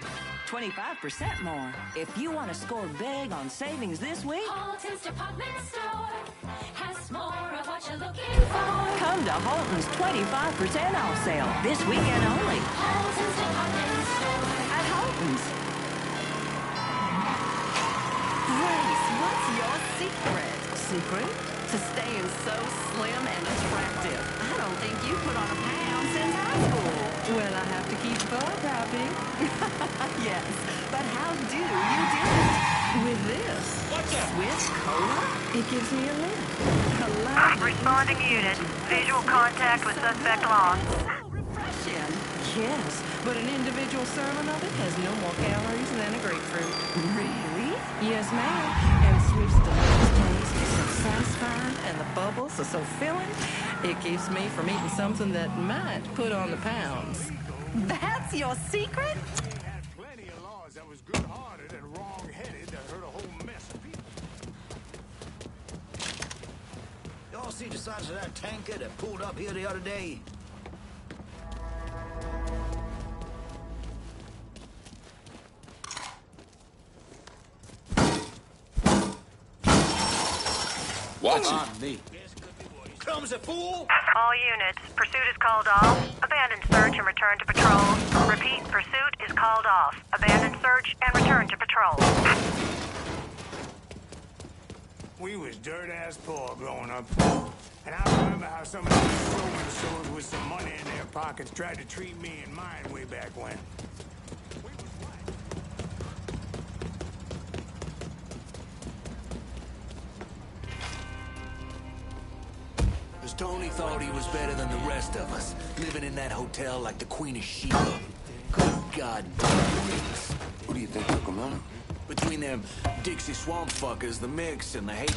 25% more. If you want to score big on savings this week, Holton's department store has more of what you're looking for. come to Holton's 25% off sale this weekend only. Holton's department store. At Holton's. Grace, what's your secret? Secret? To staying so slim and attractive. I don't think you put on a pound since high school. Well, I have to keep bar popping. Yes, but how do you do it? With this. Swiss Cola? It gives me a lift. A lot. Responding unit. Visual contact with suspect lost. Refreshing. Yes, but an individual serving of it has no more calories than a grapefruit. Really? Yes, ma'am. And Swift's delicious taste is so satisfying and the bubbles are so filling, it keeps me from eating something that might put on the pounds. That's your secret? Plenty of laws that was good-hearted and wrong-headed that hurt a whole mess of people. Y'all see the size of that tanker that pulled up here the other day? Watch it. On me. breadcrumbs, a fool! All units, pursuit is called off. Abandon search and return to patrol. Repeat, pursuit is called off. Abandon search and return to patrol. We was dirt-ass poor growing up. And I remember how some of these Roman souls with some money in their pockets tried to treat me and mine way back when. Cause Tony thought he was better than the rest of us, living in that hotel like the Queen of Sheba. Good God. Who do you think took him out? Between them Dixie swamp fuckers, the mix, and the hate.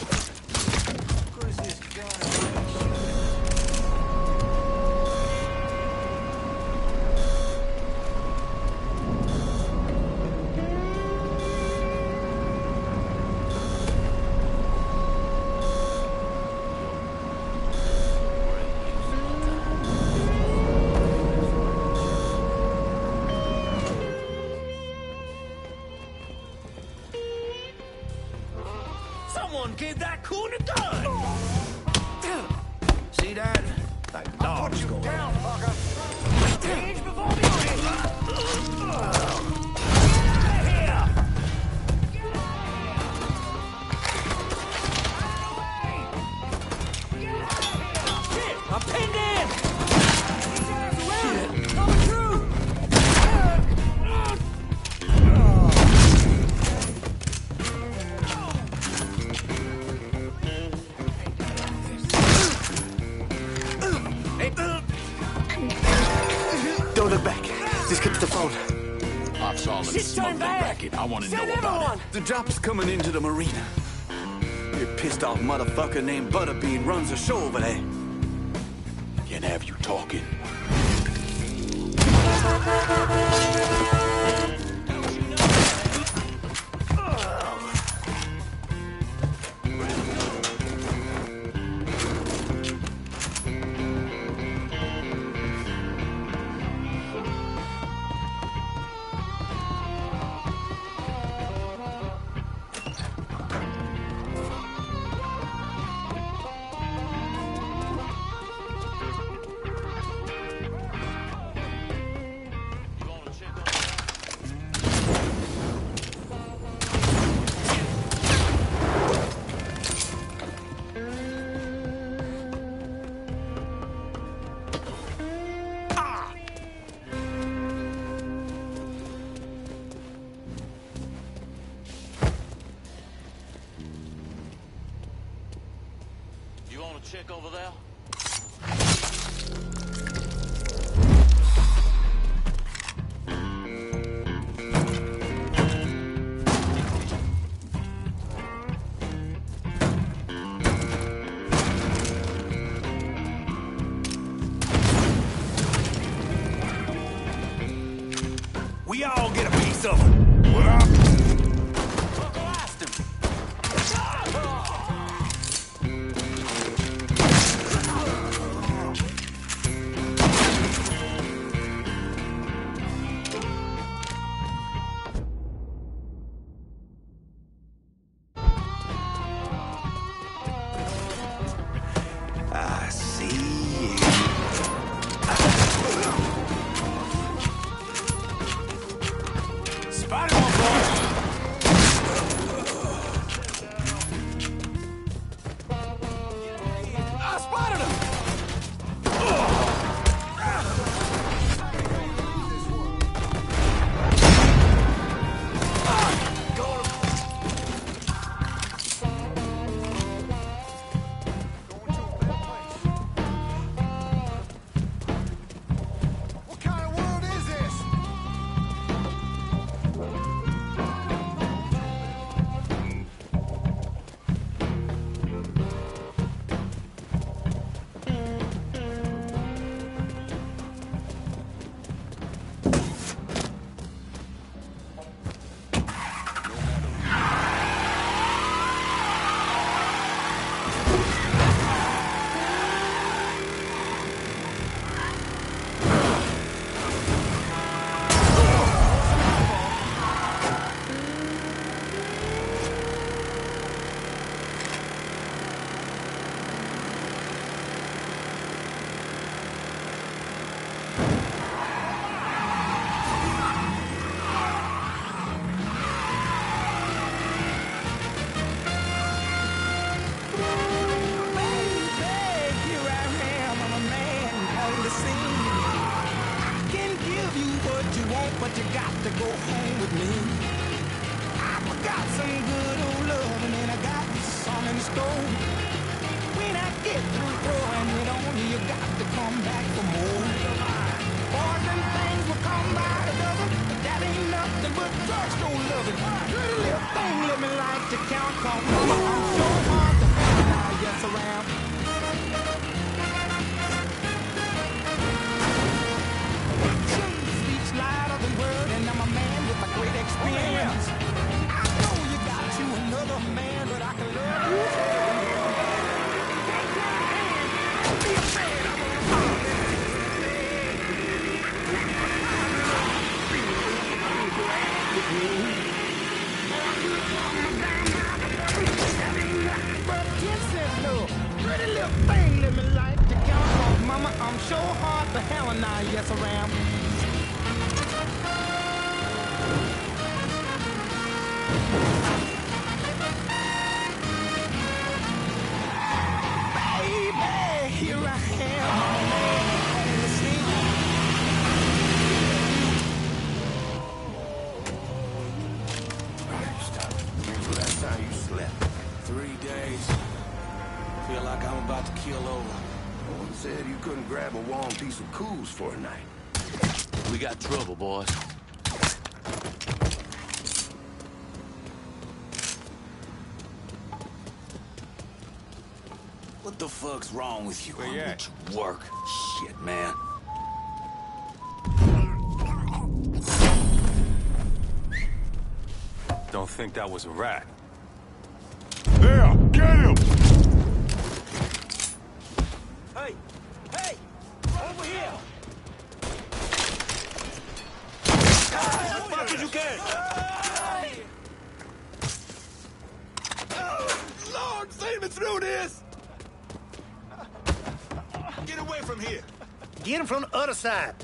Someone gave that coon a gun! See that? Like dogs going. Down, fucker! Cage before beauty! Get here! Shit! I'm pinned in! Shit! Coming through! Don't look back. Just get to the phone. Pops all in the smuggling racket. I want to know about it. The drop is coming into the marina. Your pissed off motherfucker named Butterbean runs the show over there. Can't have you talking. You want to check over there? We all get a piece of it. What up? I see you. to go home with me. I forgot some good old loving and I got some in store. When I get through throwing it on you, you got to come back for more. Boys and things will come by the dozen, but that ain't nothing but drugstore loving. Pretty little thing let me like to count, cause mama, I'm so hard to find out, yes around. Speech louder than word, and I'm a man with a great experience. I know you got you another man, but I can love you. Be afraid I'm but 10 cents, no. Pretty little thing, let me like to count, cause mama, I'm sure hard for hell and I, yes I am. Baby, here I am, in the sea. When's the last time you slept? 3 days. Feel like I'm about to keel over. No one said you couldn't grab a warm piece of coos for a night. We got trouble, boys. What the fuck's wrong with you? Where you at? Work. Shit, man. Don't think that was a rat. There! Get him! Hey! Hey! Over here! As fast as you can! Lord, save me through this! Get away from here! Get him from the other side.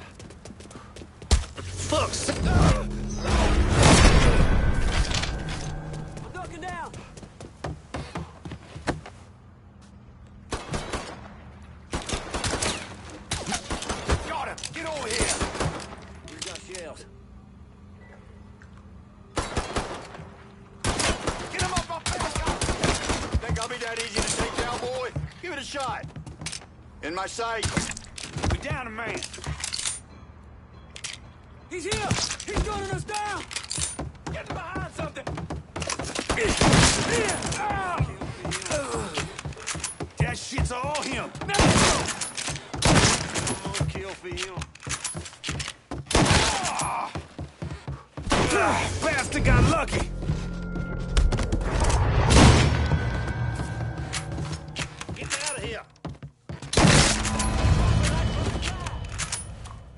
Fuck. I'm ducking down. Got him! Get over here! We got shells. Get him up, Think I'll be that easy to take down, boy? Give it a shot. In my sight. We down a man. He's here! He's gunning us down! Getting behind something! That shit's all him. Kill for him. Bastard got lucky. Get out of here.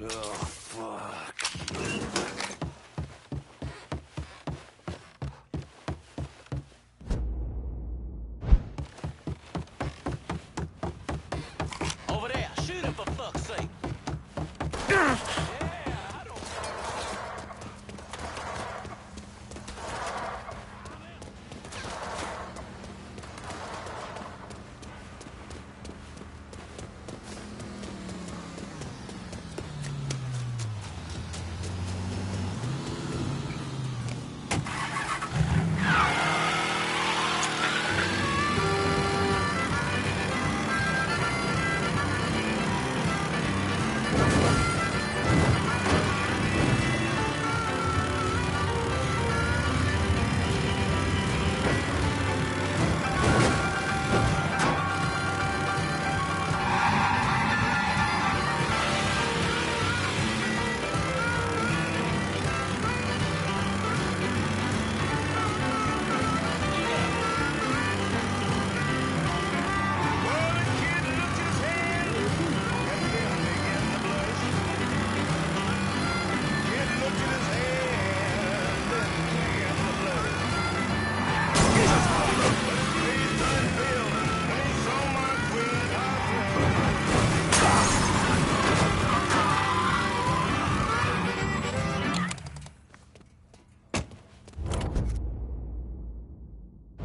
Oh, fuck. Over there. Shoot him for fuck's sake.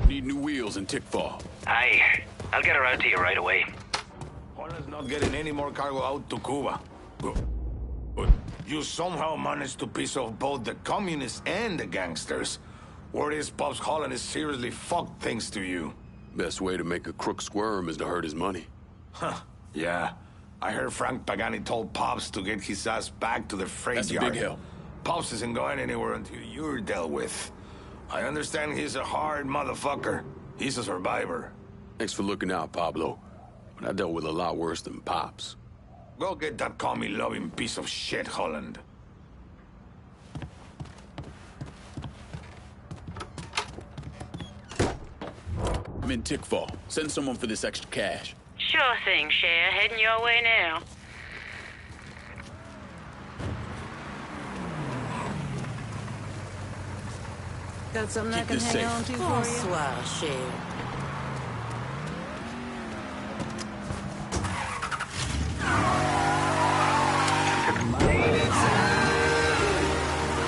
Need new wheels and tick fall. Aye. I'll get her out to you right away. Hornet's not getting any more cargo out to Cuba. But you somehow managed to piss off both the communists and the gangsters. Word is Pops Holland is seriously fucked thanks to you. Best way to make a crook squirm is to hurt his money. Huh, yeah. I heard Frank Pagani told Pops to get his ass back to the freight That's a yard. big help. Pops isn't going anywhere until you're dealt with. I understand he's a hard motherfucker. He's a survivor. Thanks for looking out, Pablo. But I dealt with a lot worse than Pops. Go get that commie-loving piece of shit, Holland. I'm in Tickfall. Send someone for this extra cash. Sure thing, Cher. Heading your way now. Got something I Keep can this hang safe. on to for you? Bonsoir, Cher.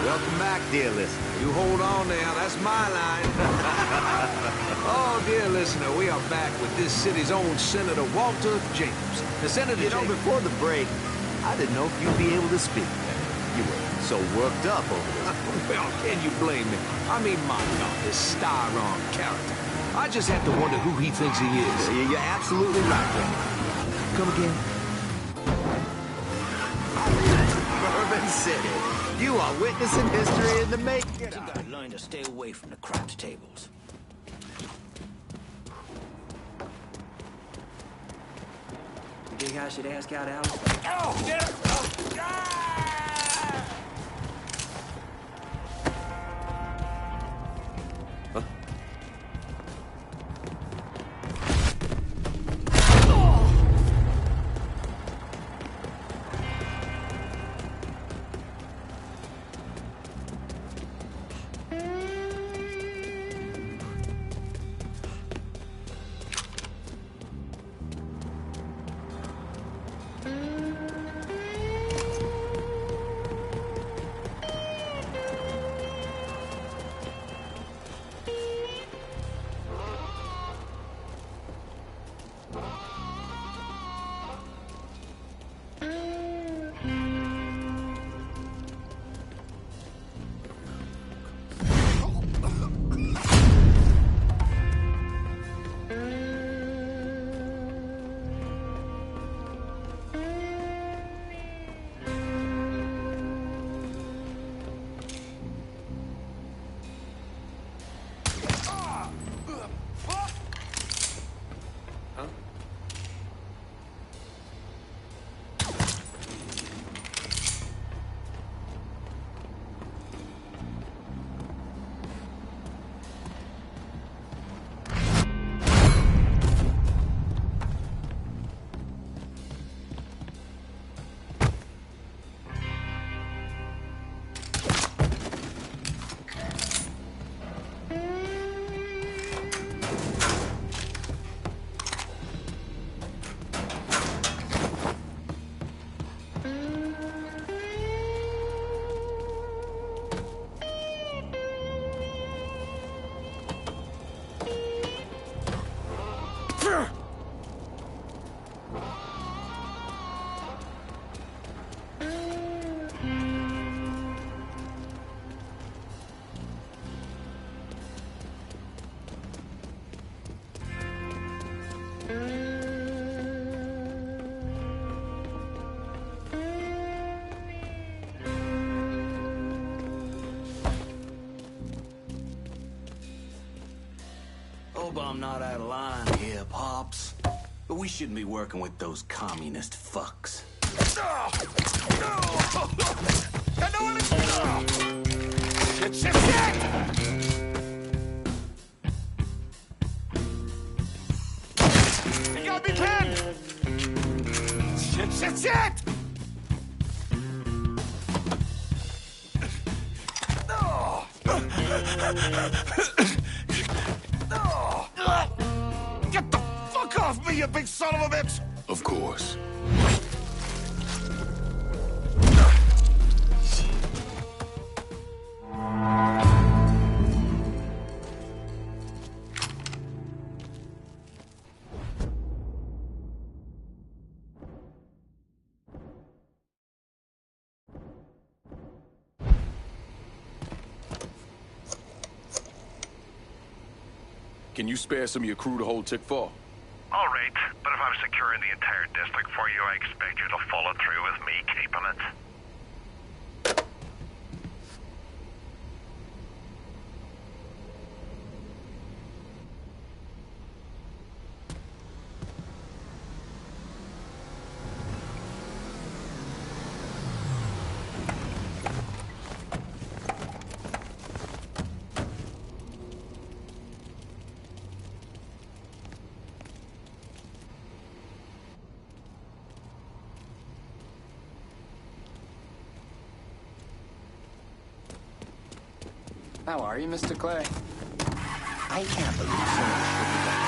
Welcome back, dear listener. You hold on now, that's my line. Oh, dear listener, we are back with this city's own Senator Walter Jacobs. The Senator before the break, I didn't know if you'd be able to speak. You were so worked up over this. Well, can you blame me? I mean, my God, this star-on character. I just have to wonder who he thinks he is. You're absolutely right, Ray. Come again? Bourbon City. You are witnessing history in the making. You gotta learn to stay away from the craps tables. You think I should ask out Alex? Oh, get it! Oh, Hope I'm not out of line here, Pops. But we shouldn't be working with those communist fucks. Shit, shit, shit! You gotta be pinned! Shit, shit, shit! Get the fuck off me, you big son of a bitch! Of course. Can you spare some of your crew to hold Tick-4? All right, but if I'm securing the entire district for you, I expect you to follow through with me keeping it. How are you, Mr. Clay? I can't believe so much shit we got.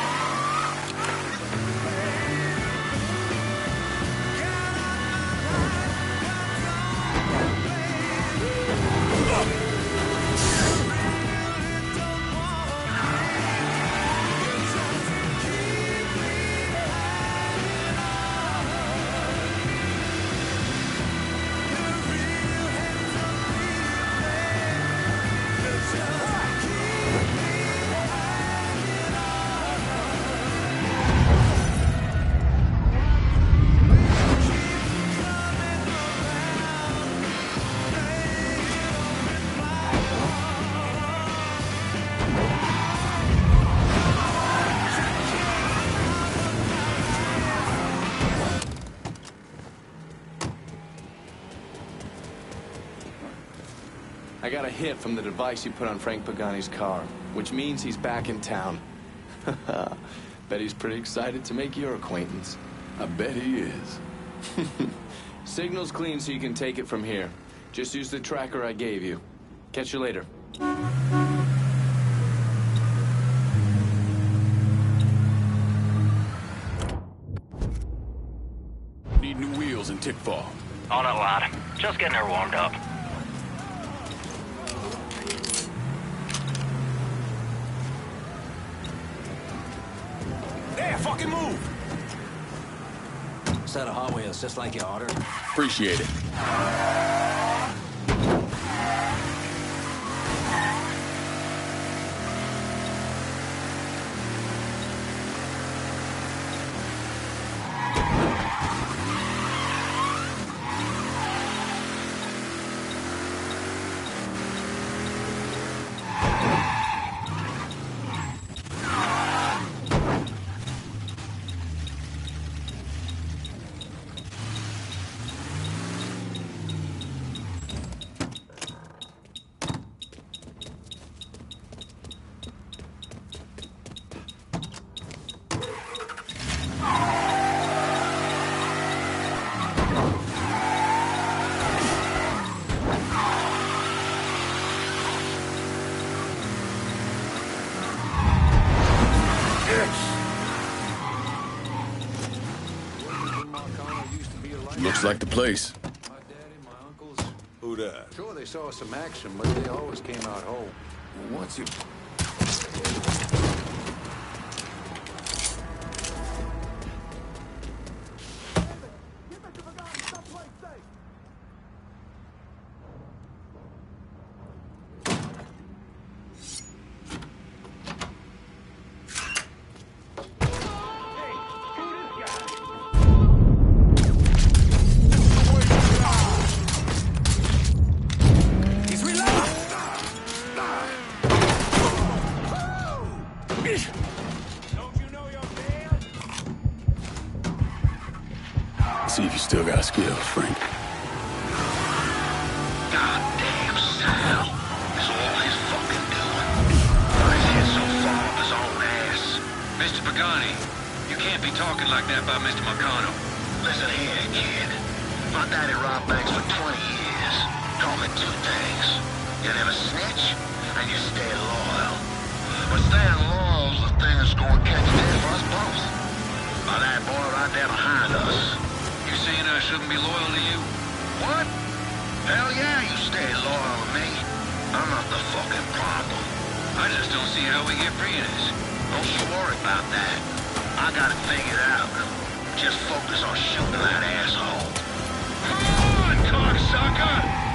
I got a hit from the device you put on Frank Pagani's car, which means he's back in town. Bet he's pretty excited to make your acquaintance. I bet he is. Signal's clean so you can take it from here. Just use the tracker I gave you. Catch you later. Need new wheels in Tick-4. On a lot. Just getting her warmed up. There, fucking move! Set of Hot Wheels, just like you ordered. Appreciate it. Looks like the place. My daddy, my uncles. Who that? Sure, they saw some action, but they always came out whole. What's your... See if you still got skills, Frank. Goddamn Sal. That's all he's fucking doing. His head so far up his own ass. Mr. Pagani, you can't be talking like that by Mr. Marcano. Listen here, kid. My daddy robbed banks for 20 years. Taught me two things. You never snitch, and you stay loyal. But staying loyal is the thing that's going to catch dead for us both. By that boy right there behind us. You saying I shouldn't be loyal to you? What? Hell yeah, you stay loyal to me. I'm not the fucking problem. I just don't see how we get free of this. Don't you worry about that. I got it figured out. Just focus on shooting that asshole. Come on, cocksucker!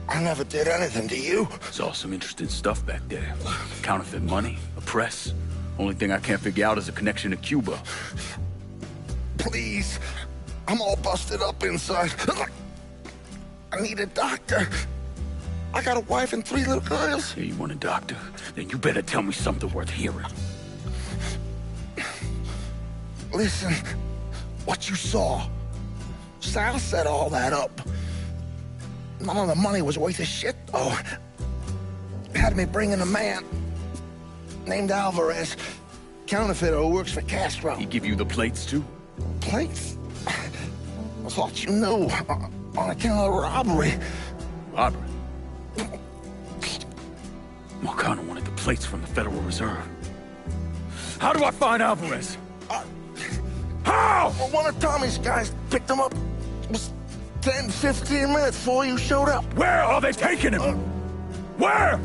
I never did anything to you. Saw some interesting stuff back there. Counterfeit money, a press. Only thing I can't figure out is a connection to Cuba. Please. I'm all busted up inside. I need a doctor. I got a wife and 3 little girls. Yeah, you want a doctor? Then you better tell me something worth hearing. Listen, what you saw. Sal set all that up. None of the money was worth a shit, though. Had me bring in a man named Alvarez, counterfeiter who works for Castro. He give you the plates, too? Plates? I thought you knew. On account of robbery. Robbery? Marcano wanted the plates from the Federal Reserve. How do I find Alvarez? How? Well, one of Tommy's guys picked him up. It was 10, 15 minutes before you showed up. Where are they taking him? Where?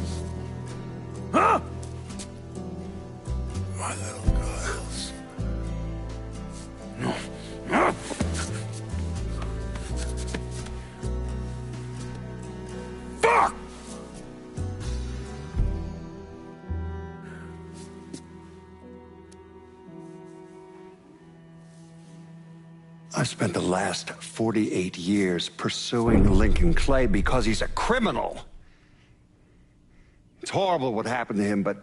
Huh? My little girls. No. Fuck! I've spent the last 48 years pursuing Lincoln Clay because he's a criminal. It's horrible what happened to him, but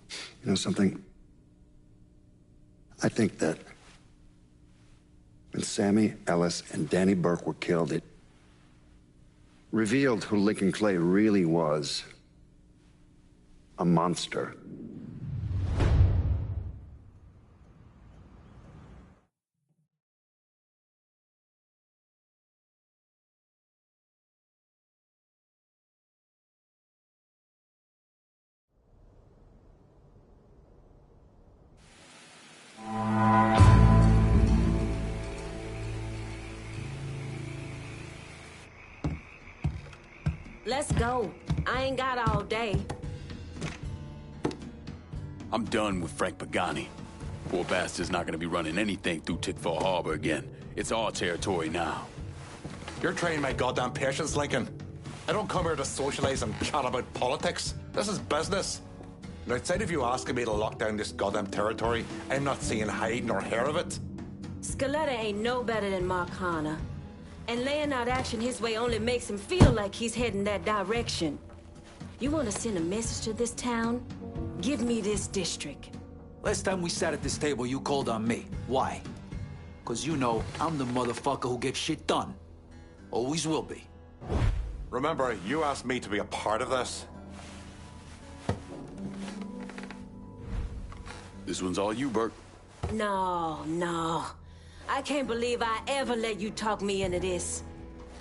you know something? I think that when Sammy Ellis and Danny Burke were killed, it revealed who Lincoln Clay really was. A monster. Let's go. I ain't got all day. I'm done with Frank Pagani. Poor bastard's not gonna be running anything through Tickfall Harbor again. It's our territory now. You're trying my goddamn patience, Lincoln. I don't come here to socialize and chat about politics. This is business. And outside of you asking me to lock down this goddamn territory, I'm not seeing hide nor hair of it. Scaletta ain't no better than Marcana. And laying out action his way only makes him feel like he's heading that direction. You want to send a message to this town? Give me this district. Last time we sat at this table, you called on me. Why? Because you know I'm the motherfucker who gets shit done. Always will be. Remember, you asked me to be a part of this. This one's all you, Burke. No. I can't believe I ever let you talk me into this.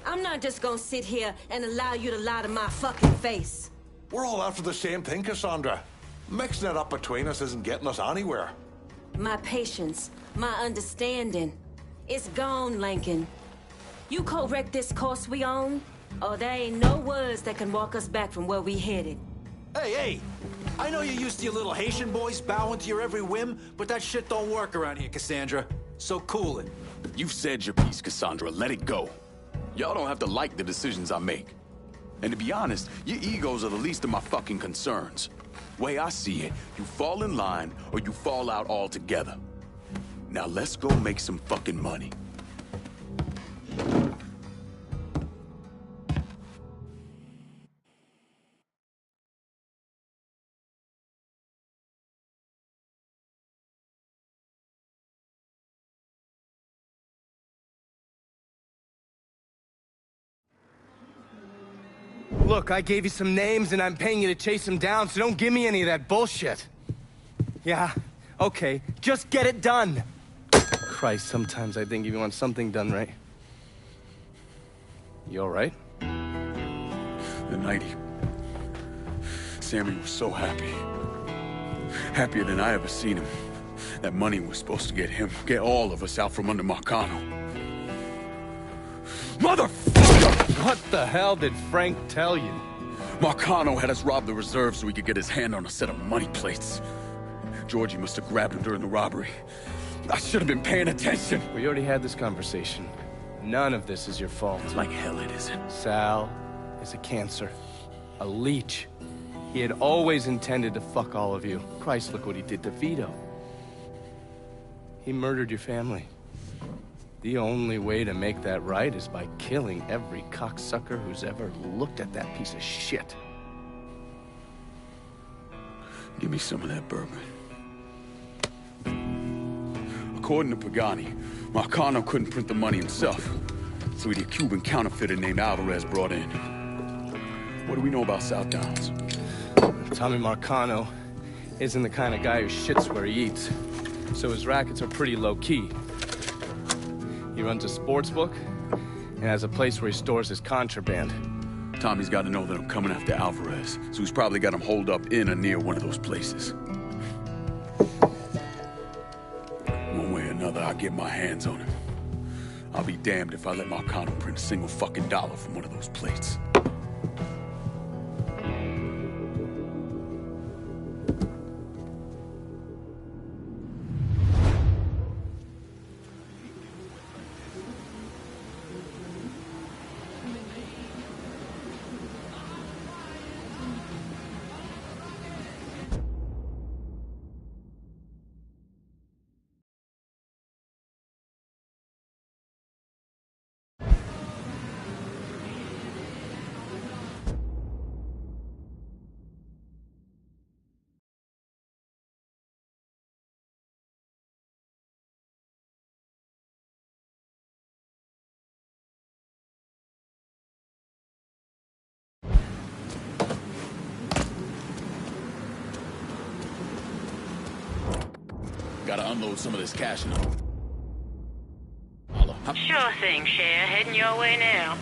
I'm not just gonna sit here and allow you to lie to my fucking face. We're all after the same thing, Cassandra. Mixing it up between us isn't getting us anywhere. My patience, my understanding, it's gone, Lincoln. You correct this course we on, or there ain't no words that can walk us back from where we headed. Hey! I know you're used to your little Haitian boys bowing to your every whim, but that shit don't work around here, Cassandra. So cool it. You've said your piece, Cassandra. Let it go. Y'all don't have to like the decisions I make. And to be honest, your egos are the least of my fucking concerns. Way I see it, you fall in line or you fall out altogether. Now let's go make some fucking money. Look, I gave you some names and I'm paying you to chase them down, so don't give me any of that bullshit. Yeah, okay, just get it done. Christ, sometimes I think if you want something done right. You all right? The night Sammy was so happy. Happier than I ever seen him. That money was supposed to get him, get all of us out from under Marcano. Motherfucker! What the hell did Frank tell you? Marcano had us rob the reserve so he could get his hand on a set of money plates. Georgie must have grabbed him during the robbery. I should have been paying attention. We already had this conversation. None of this is your fault. Like hell it isn't. Sal is a cancer. A leech. He had always intended to fuck all of you. Christ, look what he did to Vito. He murdered your family. The only way to make that right is by killing every cocksucker who's ever looked at that piece of shit. Give me some of that bourbon. According to Pagani, Marcano couldn't print the money himself, so he had a Cuban counterfeiter named Alvarez brought in. What do we know about South Downs? Tommy Marcano isn't the kind of guy who shits where he eats, so his rackets are pretty low-key. He runs a sports book and has a place where he stores his contraband. Tommy's got to know that I'm coming after Alvarez, so he's probably got him holed up in or near one of those places. One way or another, I'll get my hands on him. I'll be damned if I let Marcano print a single fucking dollar from one of those plates. Gotta unload some of this cash now. Sure thing, Cher. Heading your way now.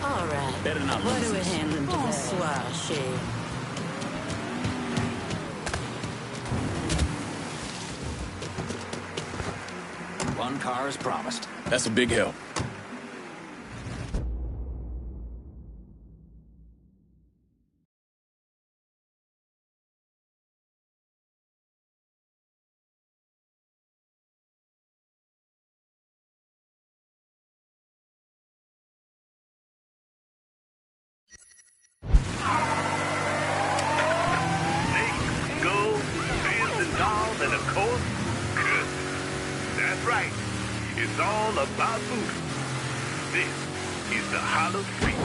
All right. Better not What lose are we this. handling today? Bonsoir, Cher. One car as promised. That's a big help. It's all about voodoo. This is the Hollow Freak.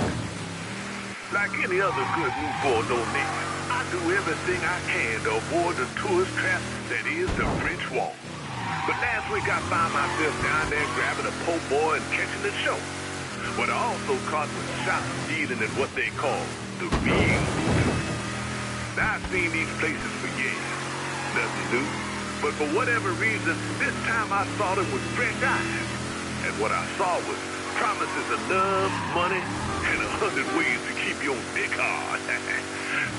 Like any other good newborn donation, I do everything I can to avoid the tourist trap that is the French Wall. But last week I found myself down there grabbing a po' boy and catching the show. What I also caught was shots dealing in what they call the real voodoo. Now I've seen these places for years. Nothing new. But for whatever reason, this time I saw them with fresh eyes. And what I saw was promises of love, money, and 100 ways to keep your dick hard.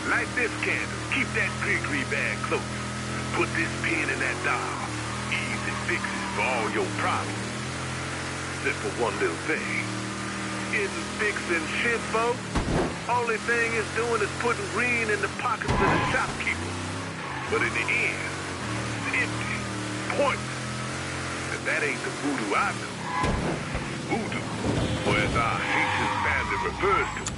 Like this candle, keep that Gregory bag close. Put this pin in that dial. Easy fixes for all your problems. Except for one little thing. Isn't fixing shit, folks. Only thing it's doing is putting green in the pockets of the shopkeeper. But in the end, empty, pointless. And that ain't the voodoo I know. Voodoo, or as our Haitian family refers to it.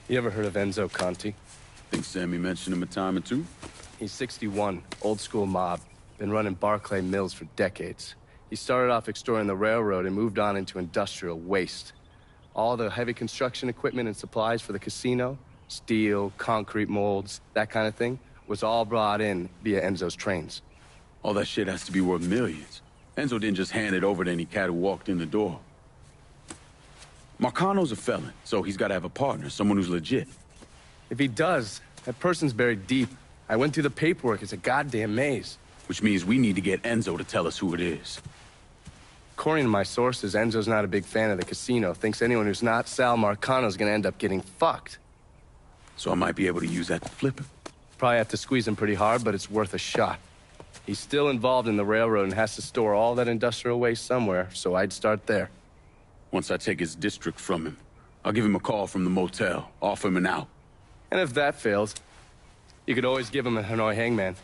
You ever heard of Enzo Conti? Think Sammy mentioned him a time or two? He's 61, old school mob. Been running Barclay Mills for decades. He started off extorting the railroad and moved on into industrial waste. All the heavy construction equipment and supplies for the casino, steel, concrete molds, that kind of thing, was all brought in via Enzo's trains. All that shit has to be worth millions. Enzo didn't just hand it over to any cat who walked in the door. Marcano's a felon, so he's got to have a partner, someone who's legit. If he does, that person's buried deep. I went through the paperwork. It's a goddamn maze. Which means we need to get Enzo to tell us who it is. According to my sources, Enzo's not a big fan of the casino. Thinks anyone who's not Sal Marcano's gonna end up getting fucked. So I might be able to use that to flip him. Probably have to squeeze him pretty hard, but it's worth a shot. He's still involved in the railroad and has to store all that industrial waste somewhere, so I'd start there. Once I take his district from him, I'll give him a call from the motel, offer him an out. And if that fails, you could always give him a Hanoi hangman.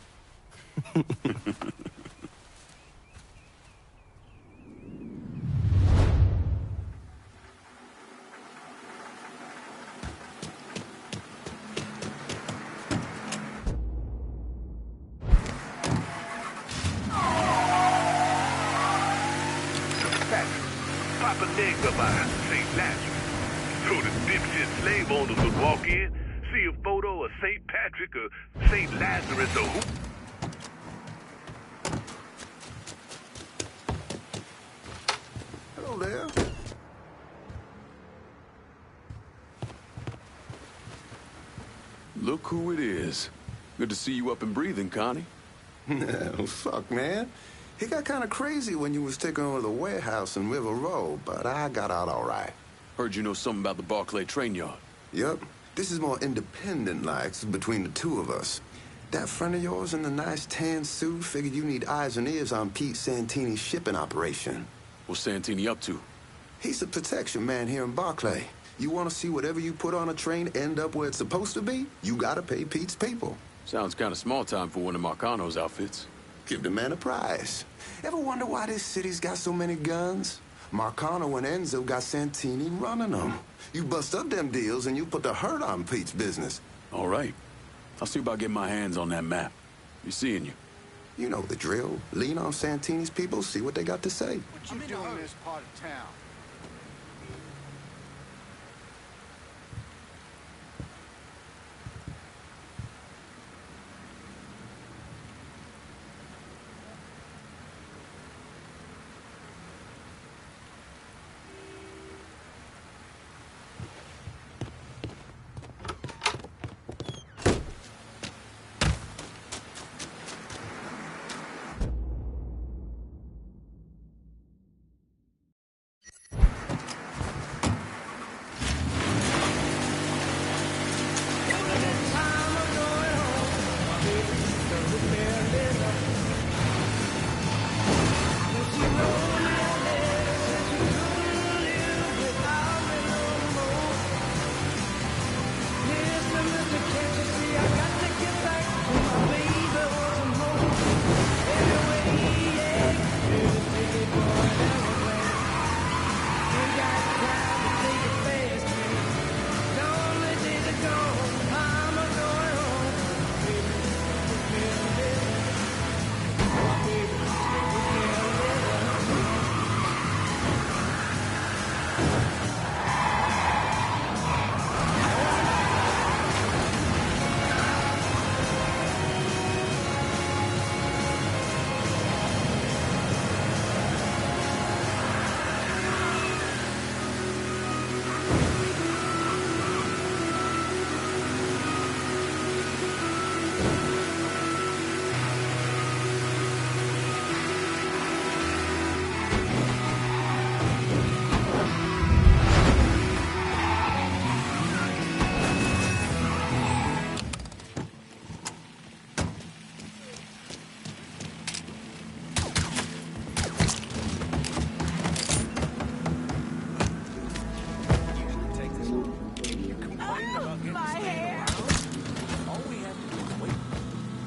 Pop a leg up behind St. Lazarus. So the dipshit slave owners would walk in, see a photo of St. Patrick or St. Lazarus or who. Hello there. Look who it is. Good to see you up and breathing, Connie. No, fuck, man. He got kind of crazy when you was taking over the warehouse in River Road, but I got out all right. Heard you know something about the Barclay train yard. Yep. This is more independent-like between the two of us. That friend of yours in the nice tan suit figured you need eyes and ears on Pete Santini's shipping operation. What's Santini up to? He's the protection man here in Barclay. You want to see whatever you put on a train end up where it's supposed to be? You gotta pay Pete's people. Sounds kind of small time for one of Marcano's outfits. Give the man a prize. Ever wonder why this city's got so many guns? Marcano and Enzo got Santini running them. You bust up them deals and you put the hurt on Pete's business. All right. I'll see about getting my hands on that map. Be seeing you. You know the drill. Lean on Santini's people, see what they got to say. What you doing in this part of town?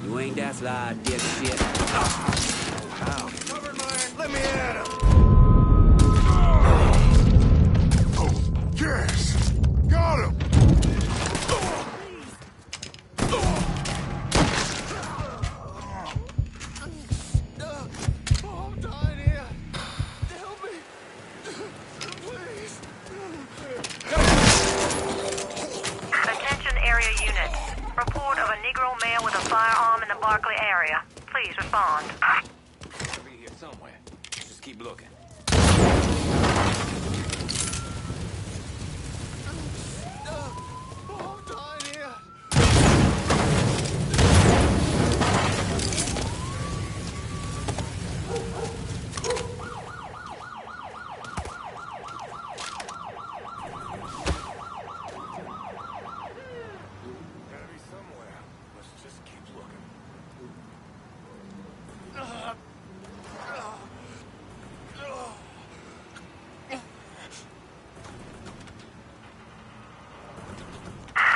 You ain't that sly, dipshit. Ow. Cover man, let me at him. Oh, yes! Got him! I'm dying here. Help me. Please. Attention area units. Report of a Negro male with a firearm in the Barclay area. Please respond. He'll be here somewhere. Just keep looking. I'm dying here.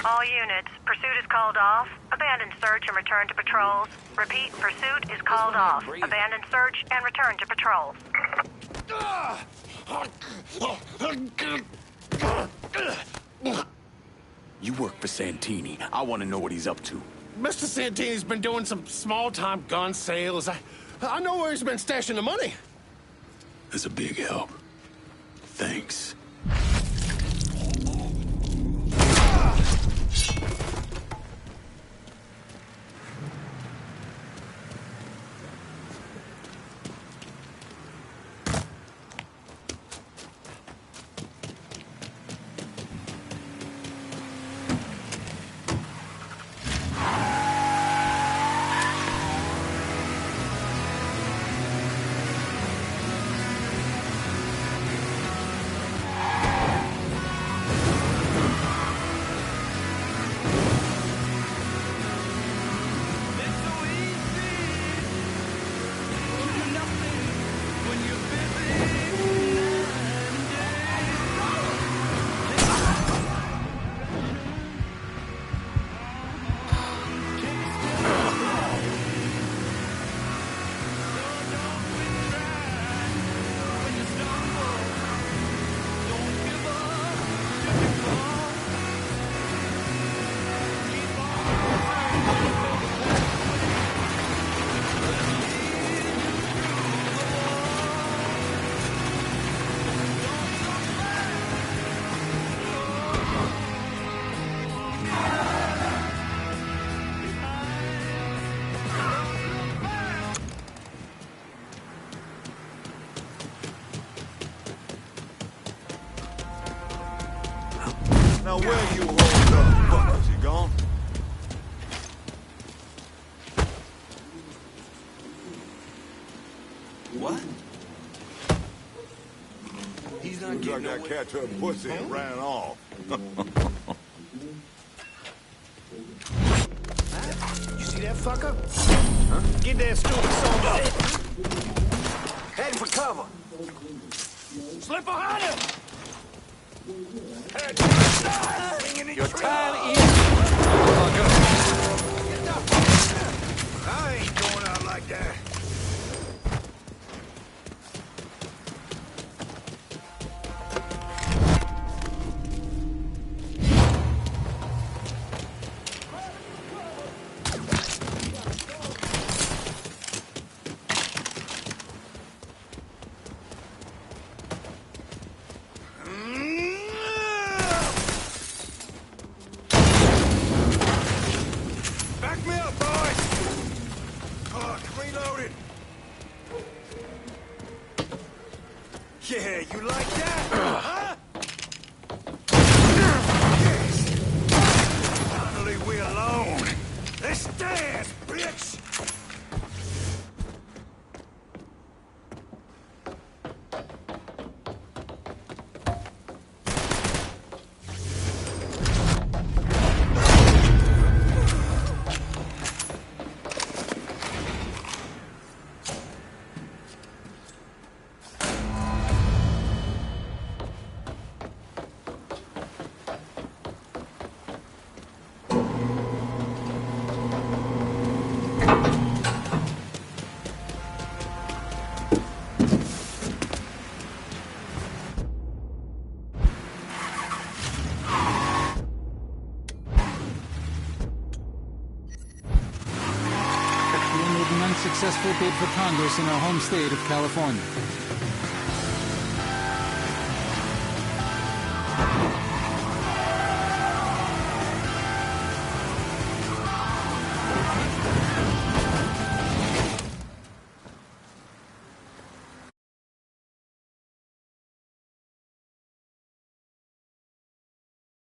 All units, pursuit is called off. Abandon search and return to patrols. Repeat, pursuit is called off. Abandon search and return to patrols. You work for Santini. I want to know what he's up to. Mr. Santini's been doing some small-time gun sales. I know where he's been stashing the money. That's a big help. Thanks. Now where you hold up? Fuck, is he gone? What? He's not getting that cat to a pussy and ran off. You see that fucker? Huh? Get that stupid son of a... Heading for cover. Slip behind him! Your time is... I ain't going out like that. Back me up, boys! Reloaded. Yeah, you like that? Huh? Yes. Finally, we're alone. Let's dance, bitch! Successful bid for Congress in our home state of California.